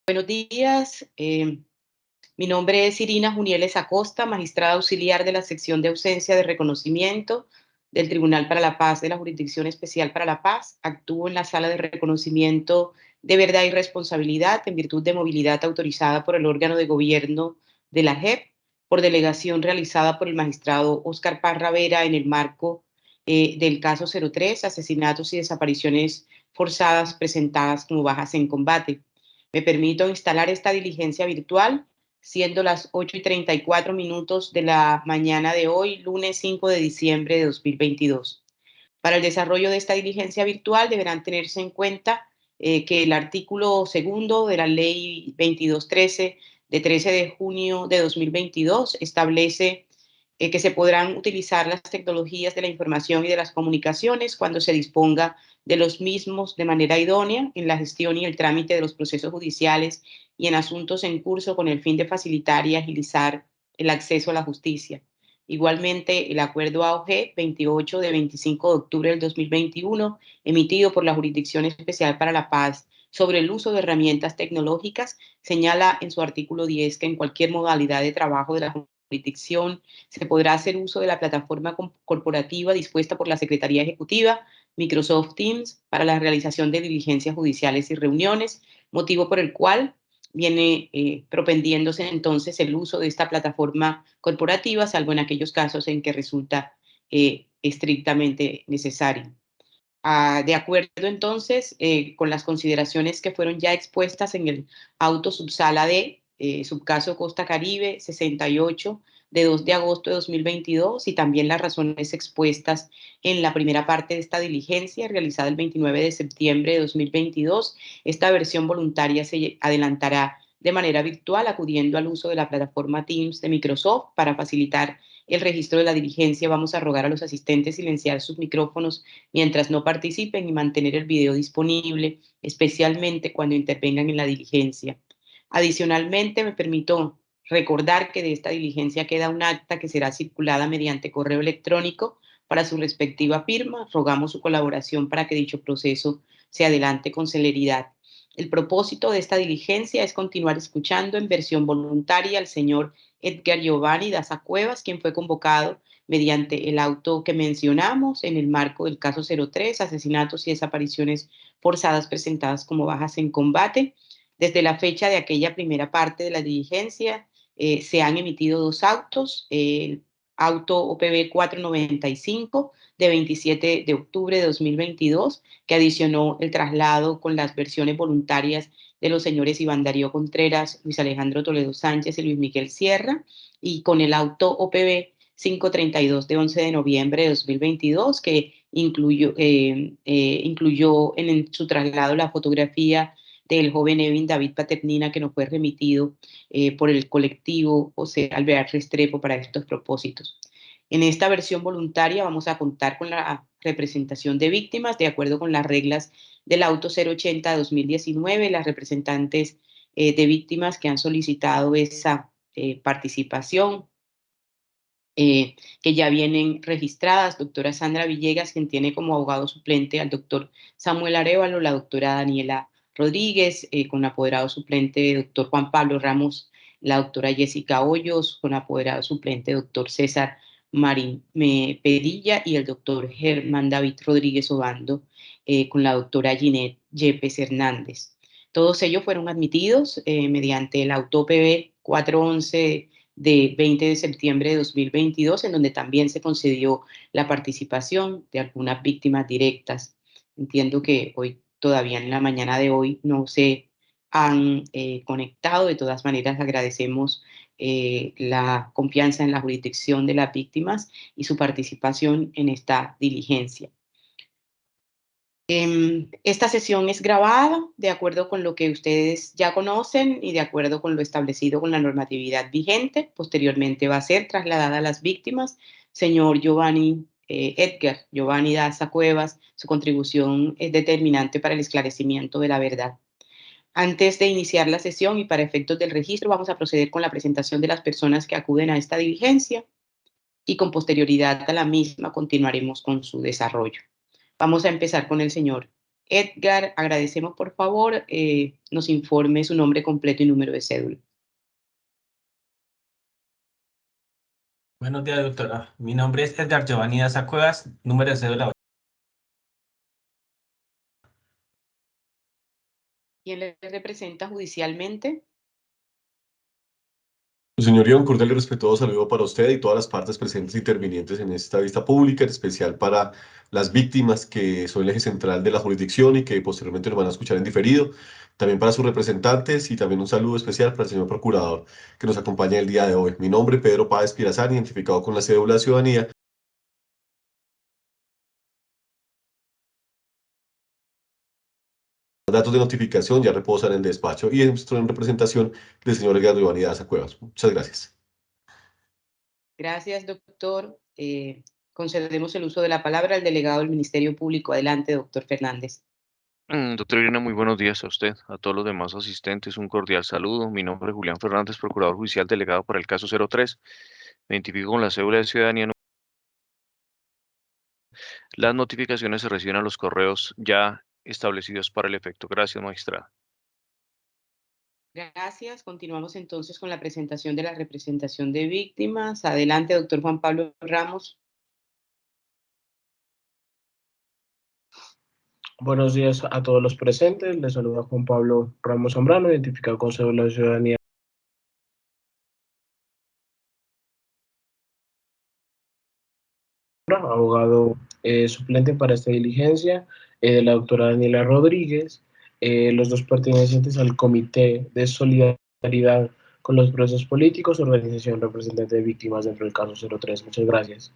Buenos días. Mi nombre es Irina Junieles Acosta, magistrada auxiliar de la sección de ausencia de reconocimiento del Tribunal para la Paz de la Jurisdicción Especial para la Paz. Actúo en la sala de reconocimiento de verdad y responsabilidad en virtud de movilidad autorizada por el órgano de gobierno de la JEP, por delegación realizada por el magistrado Óscar Parra Vera en el marco del caso 03, asesinatos y desapariciones forzadas presentadas como bajas en combate. Me permito instalar esta diligencia virtual, siendo las 8:34 de la mañana de hoy, lunes 5 de diciembre de 2022. Para el desarrollo de esta diligencia virtual deberán tenerse en cuenta que el artículo segundo de la Ley 2213 de 13 de junio de 2022 establece que se podrán utilizar las tecnologías de la información y de las comunicaciones cuando se disponga de los mismos de manera idónea en la gestión y el trámite de los procesos judiciales y en asuntos en curso con el fin de facilitar y agilizar el acceso a la justicia. Igualmente, el acuerdo AOG 28 de 25 de octubre del 2021, emitido por la Jurisdicción Especial para la Paz sobre el uso de herramientas tecnológicas, señala en su artículo 10 que en cualquier modalidad de trabajo de la jurisdicción se podrá hacer uso de la plataforma corporativa dispuesta por la Secretaría Ejecutiva, Microsoft Teams, para la realización de diligencias judiciales y reuniones, motivo por el cual viene propendiéndose entonces el uso de esta plataforma corporativa, salvo en aquellos casos en que resulta estrictamente necesario. De acuerdo entonces con las consideraciones que fueron ya expuestas en el auto subsala D, subcaso Costa Caribe 68 de 2 de agosto de 2022 y también las razones expuestas en la primera parte de esta diligencia realizada el 29 de septiembre de 2022, esta versión voluntaria se adelantará de manera virtual acudiendo al uso de la plataforma Teams de Microsoft para facilitar el registro de la diligencia. Vamos a rogar a los asistentes silenciar sus micrófonos mientras no participen y mantener el video disponible, especialmente cuando intervengan en la diligencia. Adicionalmente, me permito recordar que de esta diligencia queda un acta que será circulada mediante correo electrónico para su respectiva firma. Rogamos su colaboración para que dicho proceso se adelante con celeridad. El propósito de esta diligencia es continuar escuchando en versión voluntaria al señor Edgar Giovanni Daza Cuevas, quien fue convocado mediante el auto que mencionamos en el marco del caso 03, asesinatos y desapariciones forzadas presentadas como bajas en combate. Desde la fecha de aquella primera parte de la diligencia, se han emitido dos autos, el auto OPB 495 de 27 de octubre de 2022, que adicionó el traslado con las versiones voluntarias de los señores Iván Darío Contreras, Luis Alejandro Toledo Sánchez y Luis Miguel Sierra, y con el auto OPB 532 de 11 de noviembre de 2022, que incluyó en su traslado la fotografía del joven Evin David Paternina, que nos fue remitido por el colectivo José Alvear Restrepo para estos propósitos. En esta versión voluntaria vamos a contar con la representación de víctimas de acuerdo con las reglas del auto 080-2019, las representantes de víctimas que han solicitado esa participación, que ya vienen registradas: doctora Sandra Villegas, quien tiene como abogado suplente al doctor Samuel Arévalo, la doctora Daniela Rodríguez, con apoderado suplente doctor Juan Pablo Ramos, la doctora Jessica Hoyos, con apoderado suplente doctor César Marín Pedilla, y el doctor Germán David Rodríguez Obando, con la doctora Ginette Yepes Hernández. Todos ellos fueron admitidos mediante el auto PB 411 de 20 de septiembre de 2022, en donde también se concedió la participación de algunas víctimas directas. Entiendo que hoy, todavía en la mañana de hoy, no se han conectado. De todas maneras, agradecemos la confianza en la jurisdicción de las víctimas y su participación en esta diligencia. Esta sesión es grabada de acuerdo con lo que ustedes ya conocen y de acuerdo con lo establecido con la normatividad vigente. Posteriormente va a ser trasladada a las víctimas. Señor Edgar Giovanni Daza Cuevas, su contribución es determinante para el esclarecimiento de la verdad. Antes de iniciar la sesión y para efectos del registro, vamos a proceder con la presentación de las personas que acuden a esta diligencia y con posterioridad a la misma continuaremos con su desarrollo. Vamos a empezar con el señor Edgar, agradecemos por favor nos informe su nombre completo y número de cédula. Buenos días, doctora. Mi nombre es Edgar Giovanni Daza Cuevas, número de cédula. ¿Quién le representa judicialmente? Señoría, un cordial y respetuoso saludo para usted y todas las partes presentes e intervinientes en esta vista pública, en especial para las víctimas que son el eje central de la jurisdicción y que posteriormente nos van a escuchar en diferido. También para sus representantes y también un saludo especial para el señor procurador que nos acompaña el día de hoy. Mi nombre, Pedro Páez Pirazán, identificado con la cédula de ciudadanía. Los datos de notificación ya reposan en el despacho y estoy en representación del señor Edgar Giovanni Daza Cuevas. Muchas gracias. Gracias, doctor. Concedemos el uso de la palabra al delegado del Ministerio Público. Adelante, doctor Fernández. Doctor Irina, muy buenos días a usted, a todos los demás asistentes, un cordial saludo. Mi nombre es Julián Fernández, Procurador Judicial Delegado para el caso 03. Me identifico con la cédula de ciudadanía. Las notificaciones se reciben a los correos ya establecidos para el efecto. Gracias, magistrada. Gracias. Continuamos entonces con la presentación de la representación de víctimas. Adelante, doctor Juan Pablo Ramos. Buenos días a todos los presentes. Les saluda Juan Pablo Ramos Zambrano, identificado con cédula de ciudadanía. Abogado suplente para esta diligencia de la doctora Daniela Rodríguez, los dos pertenecientes al Comité de Solidaridad con los Presos Políticos, organización representante de víctimas dentro del caso 03. Muchas gracias.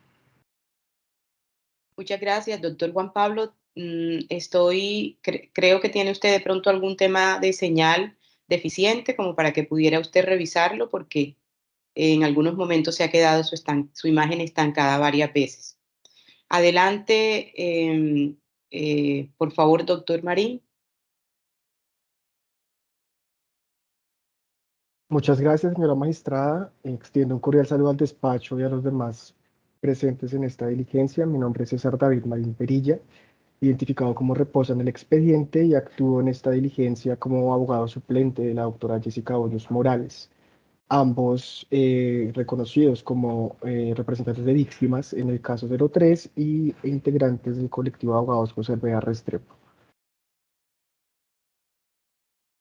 Muchas gracias, doctor Juan Pablo. Creo que tiene usted de pronto algún tema de señal deficiente como para que pudiera usted revisarlo, porque en algunos momentos se ha quedado su imagen estancada varias veces. Adelante, por favor, doctor Marín. Muchas gracias, señora magistrada. Extiendo un cordial saludo al despacho y a los demás presentes en esta diligencia. Mi nombre es César David Marín Perilla, identificado como reposa en el expediente y actúo en esta diligencia como abogado suplente de la doctora Jessica Hoyos Morales, ambos reconocidos como representantes de víctimas en el caso 03 y integrantes del colectivo de abogados José Bea Restrepo.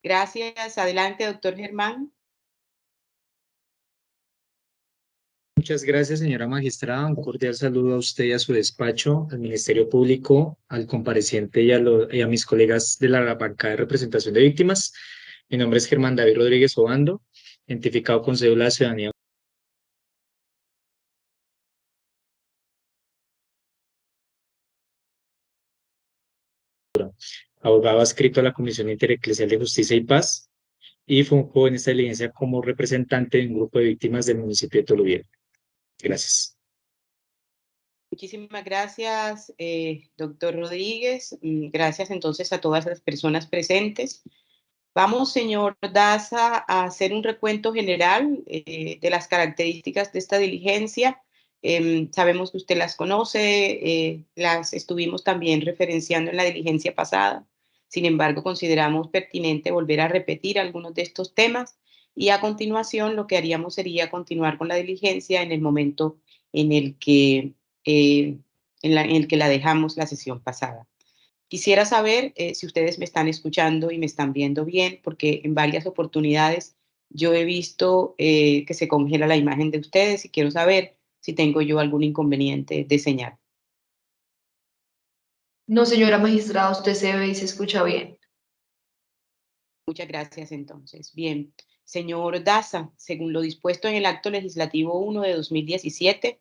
Gracias. Adelante, doctor Germán. Muchas gracias, señora magistrada. Un cordial saludo a usted y a su despacho, al Ministerio Público, al compareciente y a mis colegas de la bancada de representación de víctimas. Mi nombre es Germán David Rodríguez Obando, identificado con cédula de ciudadanía. Abogado adscrito a la Comisión Intereclesial de Justicia y Paz y funjo en esta diligencia como representante de un grupo de víctimas del municipio de Tolubiel. Gracias. Muchísimas gracias, doctor Rodríguez. Gracias entonces a todas las personas presentes. Vamos, señor Daza, a hacer un recuento general de las características de esta diligencia. Sabemos que usted las conoce, las estuvimos también referenciando en la diligencia pasada. Sin embargo, consideramos pertinente volver a repetir algunos de estos temas y a continuación lo que haríamos sería continuar con la diligencia en el momento en el que, en el que la dejamos la sesión pasada. Quisiera saber si ustedes me están escuchando y me están viendo bien, porque en varias oportunidades yo he visto que se congela la imagen de ustedes y quiero saber si tengo yo algún inconveniente de señal. No, señora magistrada, usted se ve y se escucha bien. Muchas gracias entonces. Bien, señor Daza, según lo dispuesto en el Acto Legislativo 1 de 2017,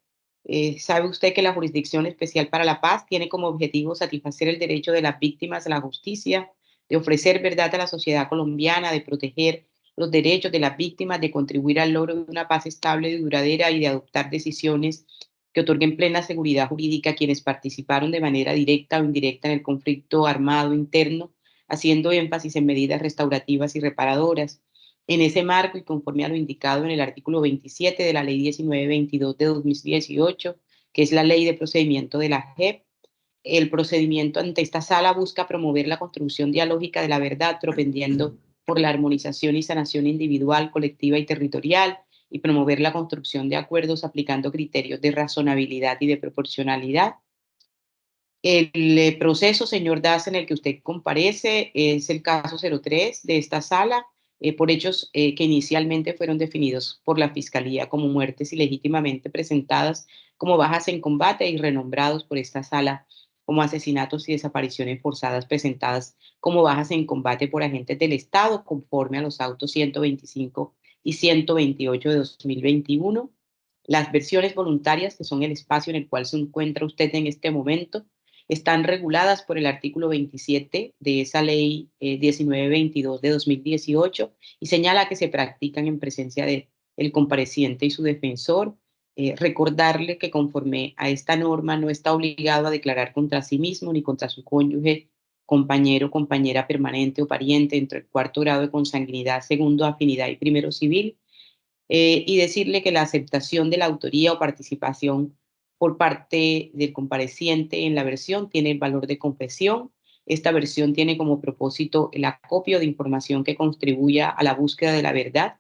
sabe usted que la Jurisdicción Especial para la Paz tiene como objetivo satisfacer el derecho de las víctimas a la justicia, de ofrecer verdad a la sociedad colombiana, de proteger los derechos de las víctimas, de contribuir al logro de una paz estable y duradera y de adoptar decisiones que otorguen plena seguridad jurídica a quienes participaron de manera directa o indirecta en el conflicto armado interno, haciendo énfasis en medidas restaurativas y reparadoras. En ese marco y conforme a lo indicado en el artículo 27 de la Ley 1922 de 2018, que es la Ley de Procedimiento de la JEP, el procedimiento ante esta sala busca promover la construcción dialógica de la verdad, propendiendo por la armonización y sanación individual, colectiva y territorial, y promover la construcción de acuerdos aplicando criterios de razonabilidad y de proporcionalidad. El proceso, señor Das, en el que usted comparece es el caso 03 de esta sala, por hechos que inicialmente fueron definidos por la Fiscalía como muertes ilegítimamente presentadas como bajas en combate y renombrados por esta sala como asesinatos y desapariciones forzadas presentadas como bajas en combate por agentes del Estado, conforme a los autos 125 y 128 de 2021. Las versiones voluntarias, que son el espacio en el cual se encuentra usted en este momento, están reguladas por el artículo 27 de esa ley 1922 de 2018 y señala que se practican en presencia del compareciente y su defensor. Recordarle que conforme a esta norma no está obligado a declarar contra sí mismo ni contra su cónyuge, compañero, compañera permanente o pariente entre el cuarto grado de consanguinidad, segundo afinidad y primero civil, y decirle que la aceptación de la autoría o participación por parte del compareciente en la versión tiene el valor de confesión. Esta versión tiene como propósito el acopio de información que contribuya a la búsqueda de la verdad.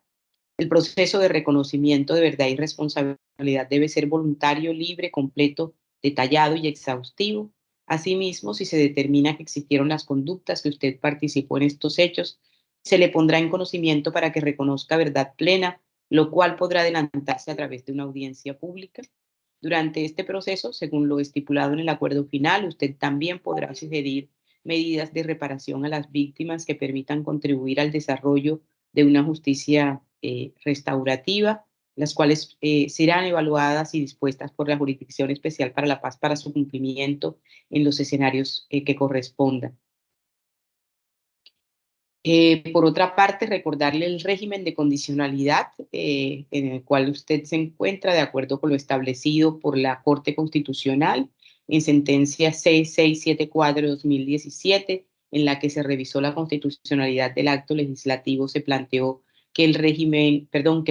El proceso de reconocimiento de verdad y responsabilidad debe ser voluntario, libre, completo, detallado y exhaustivo. Asimismo, si se determina que existieron las conductas que usted participó en estos hechos, se le pondrá en conocimiento para que reconozca verdad plena, lo cual podrá adelantarse a través de una audiencia pública. Durante este proceso, según lo estipulado en el acuerdo final, usted también podrá sugerir medidas de reparación a las víctimas que permitan contribuir al desarrollo de una justicia restaurativa, las cuales serán evaluadas y dispuestas por la Jurisdicción Especial para la Paz para su cumplimiento en los escenarios que correspondan. Por otra parte, recordarle el régimen de condicionalidad en el cual usted se encuentra de acuerdo con lo establecido por la Corte Constitucional en sentencia 6674/2017, en la que se revisó la constitucionalidad del acto legislativo. Se planteó que el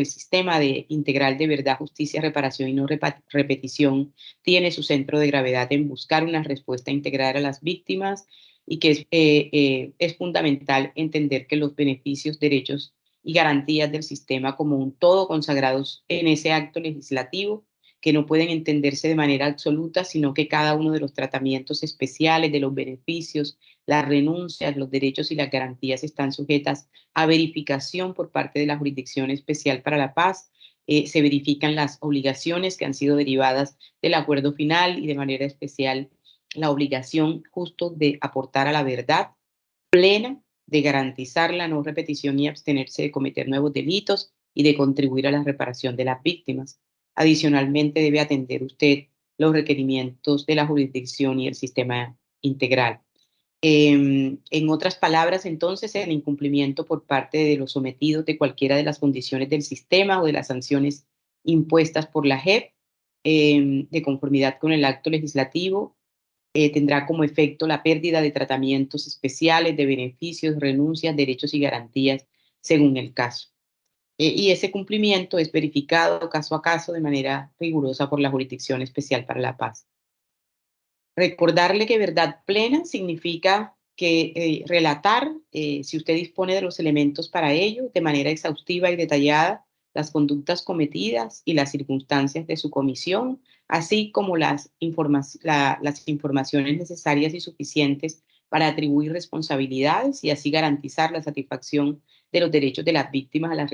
sistema integral de verdad, justicia, reparación y no repetición tiene su centro de gravedad en buscar una respuesta integral a las víctimas, y que es fundamental entender que los beneficios, derechos y garantías del sistema como un todo consagrados en ese acto legislativo, que no pueden entenderse de manera absoluta, sino que cada uno de los tratamientos especiales, de los beneficios, las renuncias, los derechos y las garantías están sujetas a verificación por parte de la Jurisdicción Especial para la Paz. Se verifican las obligaciones que han sido derivadas del acuerdo final y de manera especial la obligación justo de aportar a la verdad plena, de garantizar la no repetición y abstenerse de cometer nuevos delitos y de contribuir a la reparación de las víctimas. Adicionalmente, debe atender usted los requerimientos de la jurisdicción y el sistema integral. En otras palabras, entonces, el incumplimiento por parte de los sometidos de cualquiera de las condiciones del sistema o de las sanciones impuestas por la JEP, de conformidad con el acto legislativo, tendrá como efecto la pérdida de tratamientos especiales, de beneficios, renuncias, derechos y garantías según el caso. Y ese cumplimiento es verificado caso a caso de manera rigurosa por la Jurisdicción Especial para la Paz. Recordarle que verdad plena significa que relatar, si usted dispone de los elementos para ello, de manera exhaustiva y detallada, las conductas cometidas y las circunstancias de su comisión, así como las informaciones necesarias y suficientes para atribuir responsabilidades y así garantizar la satisfacción de los derechos de las víctimas a la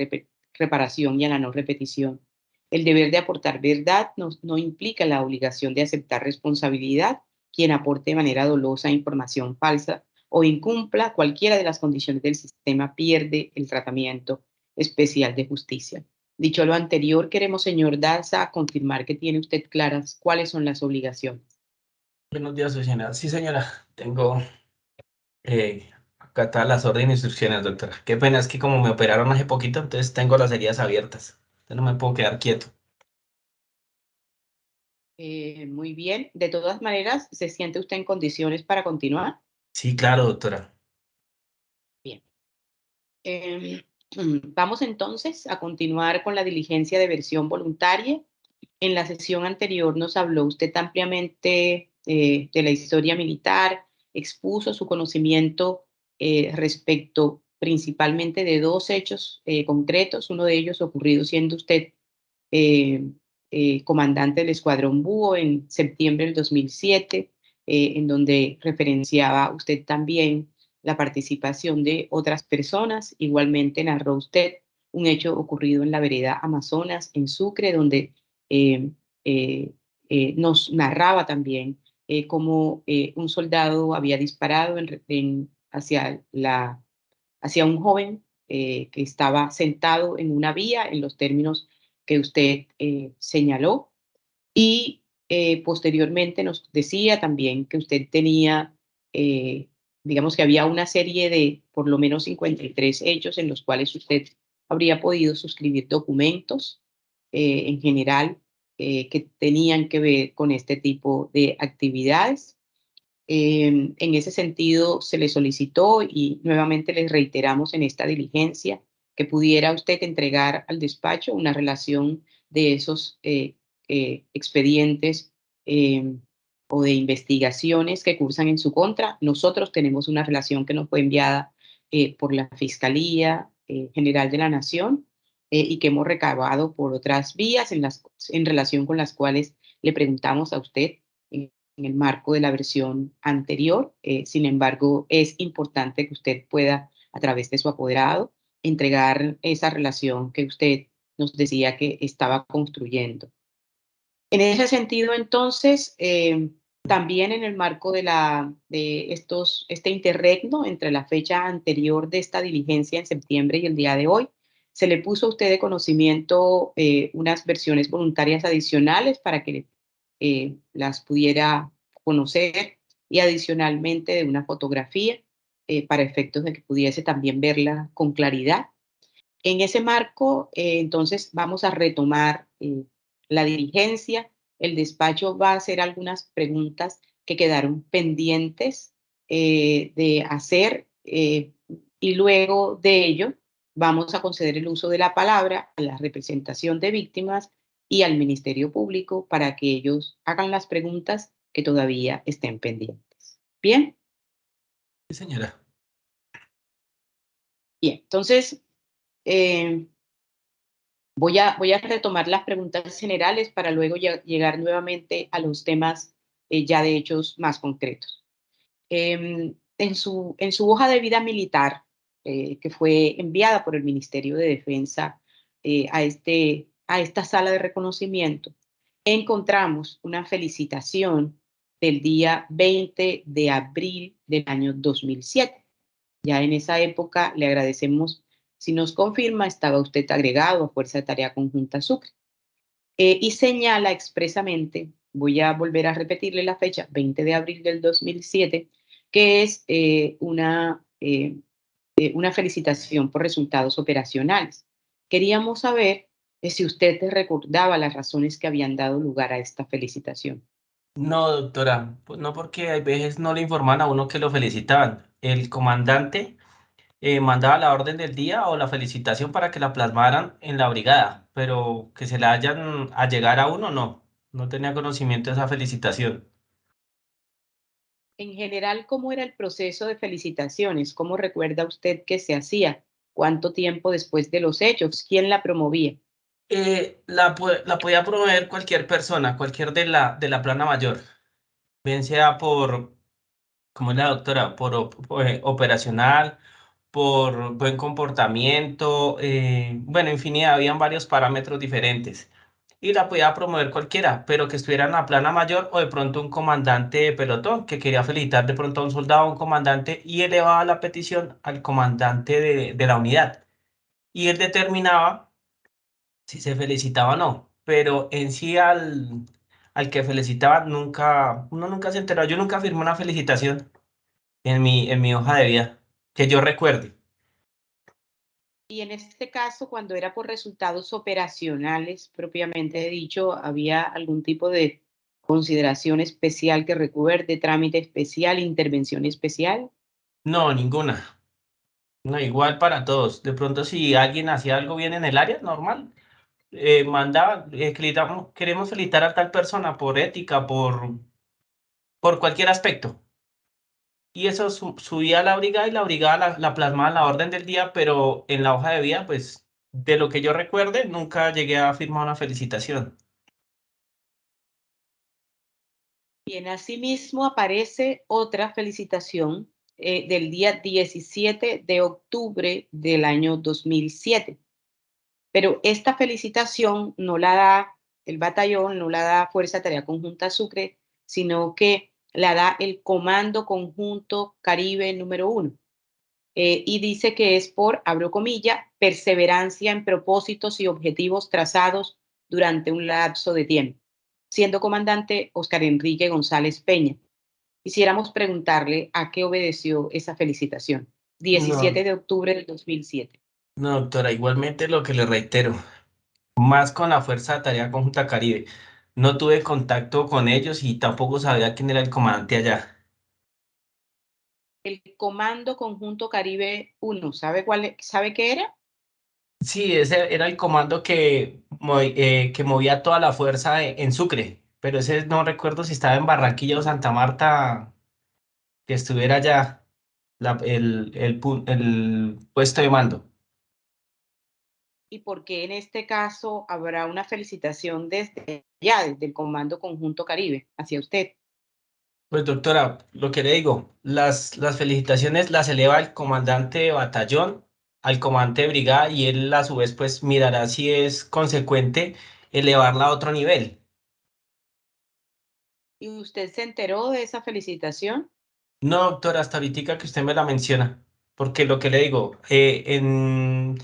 reparación y a la no repetición. El deber de aportar verdad no implica la obligación de aceptar responsabilidad. Quien aporte de manera dolosa información falsa o incumpla cualquiera de las condiciones del sistema pierde el tratamiento especial de justicia. Dicho lo anterior, queremos, señor Daza, confirmar que tiene usted claras cuáles son las obligaciones. Buenos días, señora. Sí, señora, tengo acá todas las órdenes e instrucciones, doctora. Qué pena, es que como me operaron hace poquito, entonces tengo las heridas abiertas. Entonces no me puedo quedar quieto. Muy bien. De todas maneras, ¿se siente usted en condiciones para continuar? Sí, claro, doctora. Bien. Vamos entonces a continuar con la diligencia de versión voluntaria. En la sesión anterior nos habló usted ampliamente de la historia militar, expuso su conocimiento respecto principalmente de dos hechos concretos, uno de ellos ocurrido siendo usted comandante del Escuadrón Búho en septiembre del 2007, en donde referenciaba usted también la participación de otras personas. Igualmente narró usted un hecho ocurrido en la vereda Amazonas, en Sucre, donde nos narraba también cómo un soldado había disparado hacia un joven que estaba sentado en una vía en los términos que usted señaló. Y posteriormente nos decía también que usted tenía, digamos que había una serie de por lo menos 53 hechos en los cuales usted habría podido suscribir documentos en general que tenían que ver con este tipo de actividades. En ese sentido, se le solicitó y nuevamente les reiteramos en esta diligencia que pudiera usted entregar al despacho una relación de esos expedientes o de investigaciones que cursan en su contra. Nosotros tenemos una relación que nos fue enviada por la Fiscalía General de la Nación y que hemos recabado por otras vías en relación con las cuales le preguntamos a usted en el marco de la versión anterior. Sin embargo, es importante que usted pueda, a través de su apoderado, entregar esa relación que usted nos decía que estaba construyendo. En ese sentido, entonces, también en el marco de este interregno entre la fecha anterior de esta diligencia en septiembre y el día de hoy, se le puso a usted de conocimiento unas versiones voluntarias adicionales para que las pudiera conocer y adicionalmente de una fotografía para efectos de que pudiese también verla con claridad. En ese marco, entonces, vamos a retomar la diligencia. El despacho va a hacer algunas preguntas que quedaron pendientes de hacer y luego de ello vamos a conceder el uso de la palabra a la representación de víctimas y al Ministerio Público para que ellos hagan las preguntas que todavía estén pendientes. ¿Bien? Sí, señora. Bien, entonces voy a retomar las preguntas generales para luego llegar nuevamente a los temas ya de hechos más concretos. En su hoja de vida militar, que fue enviada por el Ministerio de Defensa a esta sala de reconocimiento, encontramos una felicitación del día 20 de abril del año 2007. Ya en esa época le agradecemos si nos confirma, estaba usted agregado a Fuerza de Tarea Conjunta Sucre. Y señala expresamente, voy a volver a repetirle la fecha, 20 de abril del 2007, que es una felicitación por resultados operacionales. Queríamos saber si usted recordaba las razones que habían dado lugar a esta felicitación. No, doctora, pues no, porque a veces no le informaban a uno que lo felicitaban. El comandante mandaba la orden del día o la felicitación para que la plasmaran en la brigada, pero que se la hayan a llegar a uno, no tenía conocimiento de esa felicitación. En general, ¿cómo era el proceso de felicitaciones? ¿Cómo recuerda usted que se hacía? ¿Cuánto tiempo después de los hechos? ¿Quién la promovía? La podía promover cualquier persona, cualquier de la plana mayor, bien sea por, como es la doctora, operacional, por buen comportamiento, bueno, infinidad, habían varios parámetros diferentes. Y la podía promover cualquiera, pero que estuviera en la plana mayor o de pronto un comandante de pelotón que quería felicitar de pronto a un soldado o un comandante y elevaba la petición al comandante de la unidad. Y él determinaba si se felicitaba o no, pero en sí al que felicitaba uno nunca se enteró. Yo nunca firmé una felicitación en mi hoja de vida, que yo recuerde. Y en este caso, cuando era por resultados operacionales, propiamente dicho, ¿había algún tipo de consideración especial que recuerde, trámite especial, intervención especial? No, ninguna. No, igual para todos. De pronto, si alguien hacía algo bien en el área, normal, mandaba, queremos felicitar a tal persona por ética, por cualquier aspecto. Y eso subía a la brigada y la brigada la plasmaba en la orden del día, pero en la hoja de vida, pues, de lo que yo recuerde, nunca llegué a firmar una felicitación. Bien, asimismo aparece otra felicitación del día 17 de octubre del año 2007. Pero esta felicitación no la da el batallón, no la da Fuerza Tarea Conjunta Sucre, sino que la da el Comando Conjunto Caribe número 1. Y dice que es por, abro comilla, perseverancia en propósitos y objetivos trazados durante un lapso de tiempo, siendo comandante Oscar Enrique González Peña. Quisiéramos preguntarle a qué obedeció esa felicitación. 17 No, de octubre del 2007. no, doctora, igualmente lo que le reitero, más con la Fuerza de Tarea Conjunta Caribe. No tuve contacto con ellos y tampoco sabía quién era el comandante allá. El Comando Conjunto Caribe 1, ¿sabe qué era? Sí, ese era el comando que movía toda la fuerza en Sucre, pero ese no recuerdo si estaba en Barranquilla o Santa Marta, que estuviera allá el puesto de mando. Y por qué en este caso habrá una felicitación desde allá, desde el Comando Conjunto Caribe, hacia usted. Pues doctora, lo que le digo, las felicitaciones las eleva el comandante de batallón al comandante de brigada y él a su vez pues mirará si es consecuente elevarla a otro nivel. ¿Y usted se enteró de esa felicitación? No, doctora, hasta ahorita que usted me la menciona, porque lo que le digo, en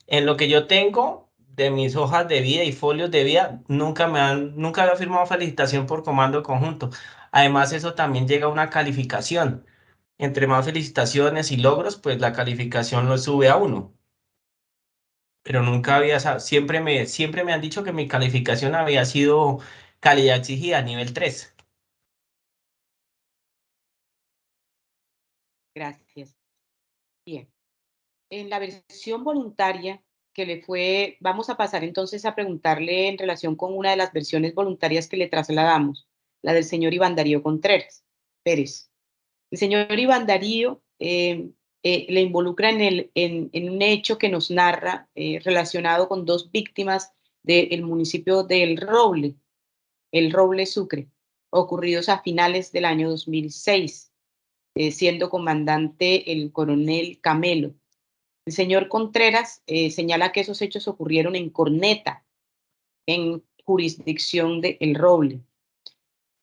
lo que yo tengo de mis hojas de vida y folios de vida, nunca había firmado felicitación por comando conjunto. Además, eso también llega a una calificación. Entre más felicitaciones y logros, pues la calificación lo sube a uno. Pero nunca había, siempre me han dicho que mi calificación había sido calidad exigida, nivel 3. Gracias. Bien. En la versión voluntaria que le fue, vamos a pasar entonces a preguntarle en relación con una de las versiones voluntarias que le trasladamos, la del señor Iván Darío Contreras Pérez. El señor Iván Darío le involucra en un hecho que nos narra relacionado con dos víctimas del municipio del Roble, el Roble Sucre, ocurridos a finales del año 2006, siendo comandante el coronel Camelo. El señor Contreras señala que esos hechos ocurrieron en Corneta, en jurisdicción de El Roble,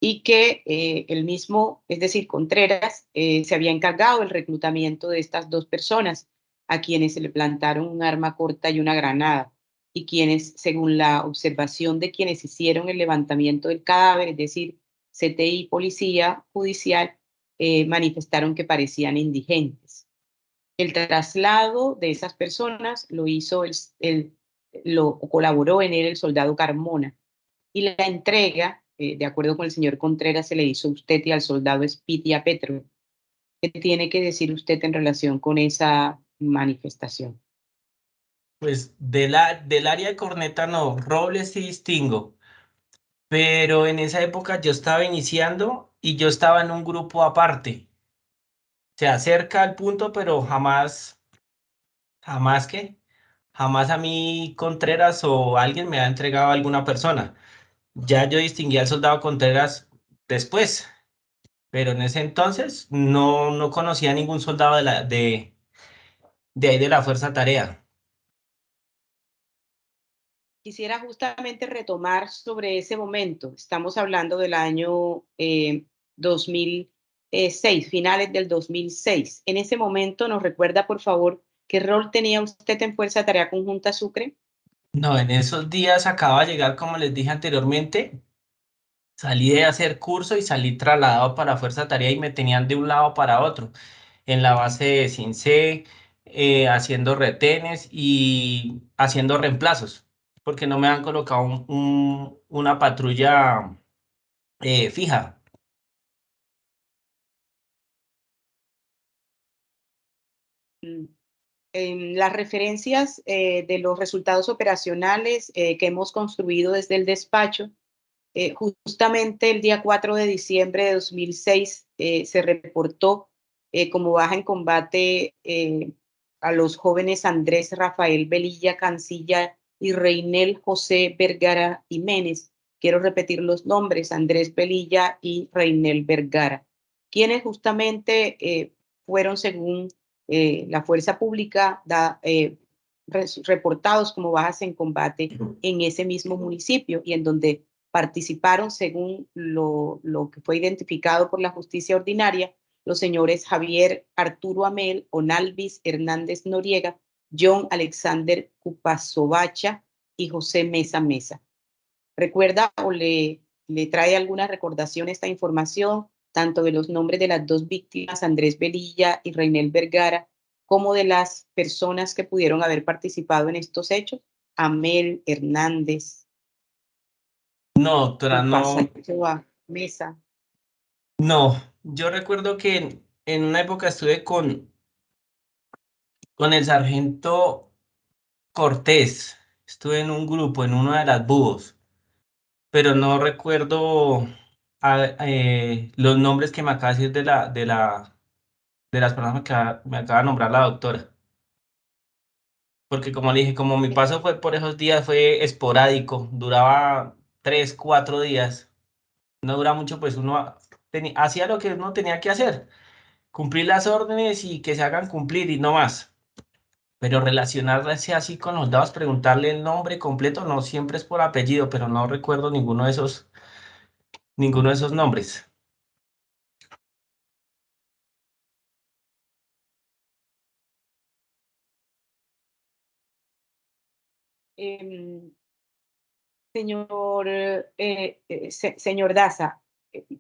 y que el mismo, es decir, Contreras, se había encargado del reclutamiento de estas dos personas, a quienes se le plantaron un arma corta y una granada, y quienes, según la observación de quienes hicieron el levantamiento del cadáver, es decir, CTI, Policía Judicial, manifestaron que parecían indigentes. El traslado de esas personas lo hizo, lo colaboró en él el soldado Carmona, y la entrega, de acuerdo con el señor Contreras, se le hizo a usted y al soldado Spitia Petro. ¿Qué tiene que decir usted en relación con esa manifestación? Pues del área de Corneta no, Robles sí distingo, pero en esa época yo estaba iniciando y yo estaba en un grupo aparte. Se acerca al punto, pero jamás que, jamás a mí Contreras o alguien me ha entregado a alguna persona. Ya yo distinguí al soldado Contreras después, pero en ese entonces no conocía a ningún soldado de ahí de la Fuerza Tarea. Quisiera justamente retomar sobre ese momento. Estamos hablando del año 2006, finales del 2006. En ese momento, ¿nos recuerda, por favor, qué rol tenía usted en Fuerza Tarea Conjunta Sucre? No, en esos días acaba de llegar, como les dije anteriormente, salí de hacer curso y salí trasladado para Fuerza Tarea y me tenían de un lado para otro, en la base de Cincé, haciendo retenes y haciendo reemplazos, porque no me han colocado una patrulla fija. En las referencias de los resultados operacionales que hemos construido desde el despacho, Justamente el día 4 de diciembre de 2006 se reportó como baja en combate a los jóvenes Andrés Rafael Velilla Cancilla y Reinel José Vergara Jiménez. Quiero repetir los nombres, Andrés Velilla y Reinel Vergara, quienes justamente fueron, según la fuerza pública, reportados como bajas en combate en ese mismo municipio y en donde participaron, según lo que fue identificado por la justicia ordinaria, los señores Javier Arturo Amel, Onalvis Hernández Noriega, John Alexander Cupasovacha y José Mesa Mesa. ¿Recuerda o le trae alguna recordación esta información, tanto de los nombres de las dos víctimas, Andrés Velilla y Reinel Vergara, como de las personas que pudieron haber participado en estos hechos? Amel, Hernández. No, doctora, no. Mesa. No, yo recuerdo que en una época estuve con el sargento Cortés. Estuve en un grupo, en uno de las búhos, pero no recuerdo los nombres que me acaba de decir de las personas que me acaba de nombrar la doctora. Porque como le dije, como mi paso fue por esos días, fue esporádico, duraba 3, 4 días. No dura mucho, pues uno hacía lo que uno tenía que hacer, cumplir las órdenes y que se hagan cumplir y no más. Pero relacionarse así con los dados, preguntarle el nombre completo, no siempre es por apellido, pero no recuerdo ninguno de esos nombres. Señor Daza,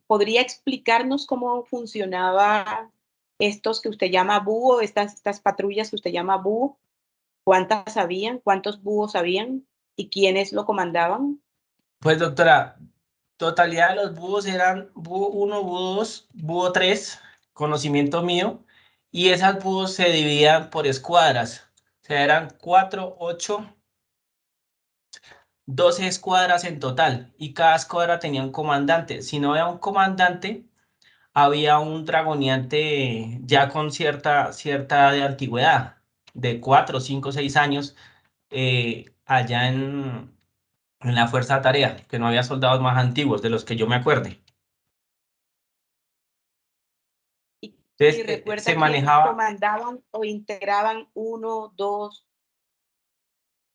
¿podría explicarnos cómo funcionaba estos que usted llama búho, estas patrullas que usted llama búho? ¿Cuántas habían? ¿Cuántos búhos habían? ¿Y quiénes lo comandaban? Pues doctora, totalidad de los búhos eran búho 1, búho 2, búho 3, conocimiento mío, y esas búhos se dividían por escuadras. O sea, eran 4, 8, 12 escuadras en total, y cada escuadra tenía un comandante. Si no había un comandante, había un dragoneante ya con cierta edad de antigüedad, de 4, 5, 6 años, allá en la fuerza tarea, que no había soldados más antiguos de los que yo me acuerde. ¿Y Entonces, recuerda se quiénes manejaba. comandaban o integraban 1, 2?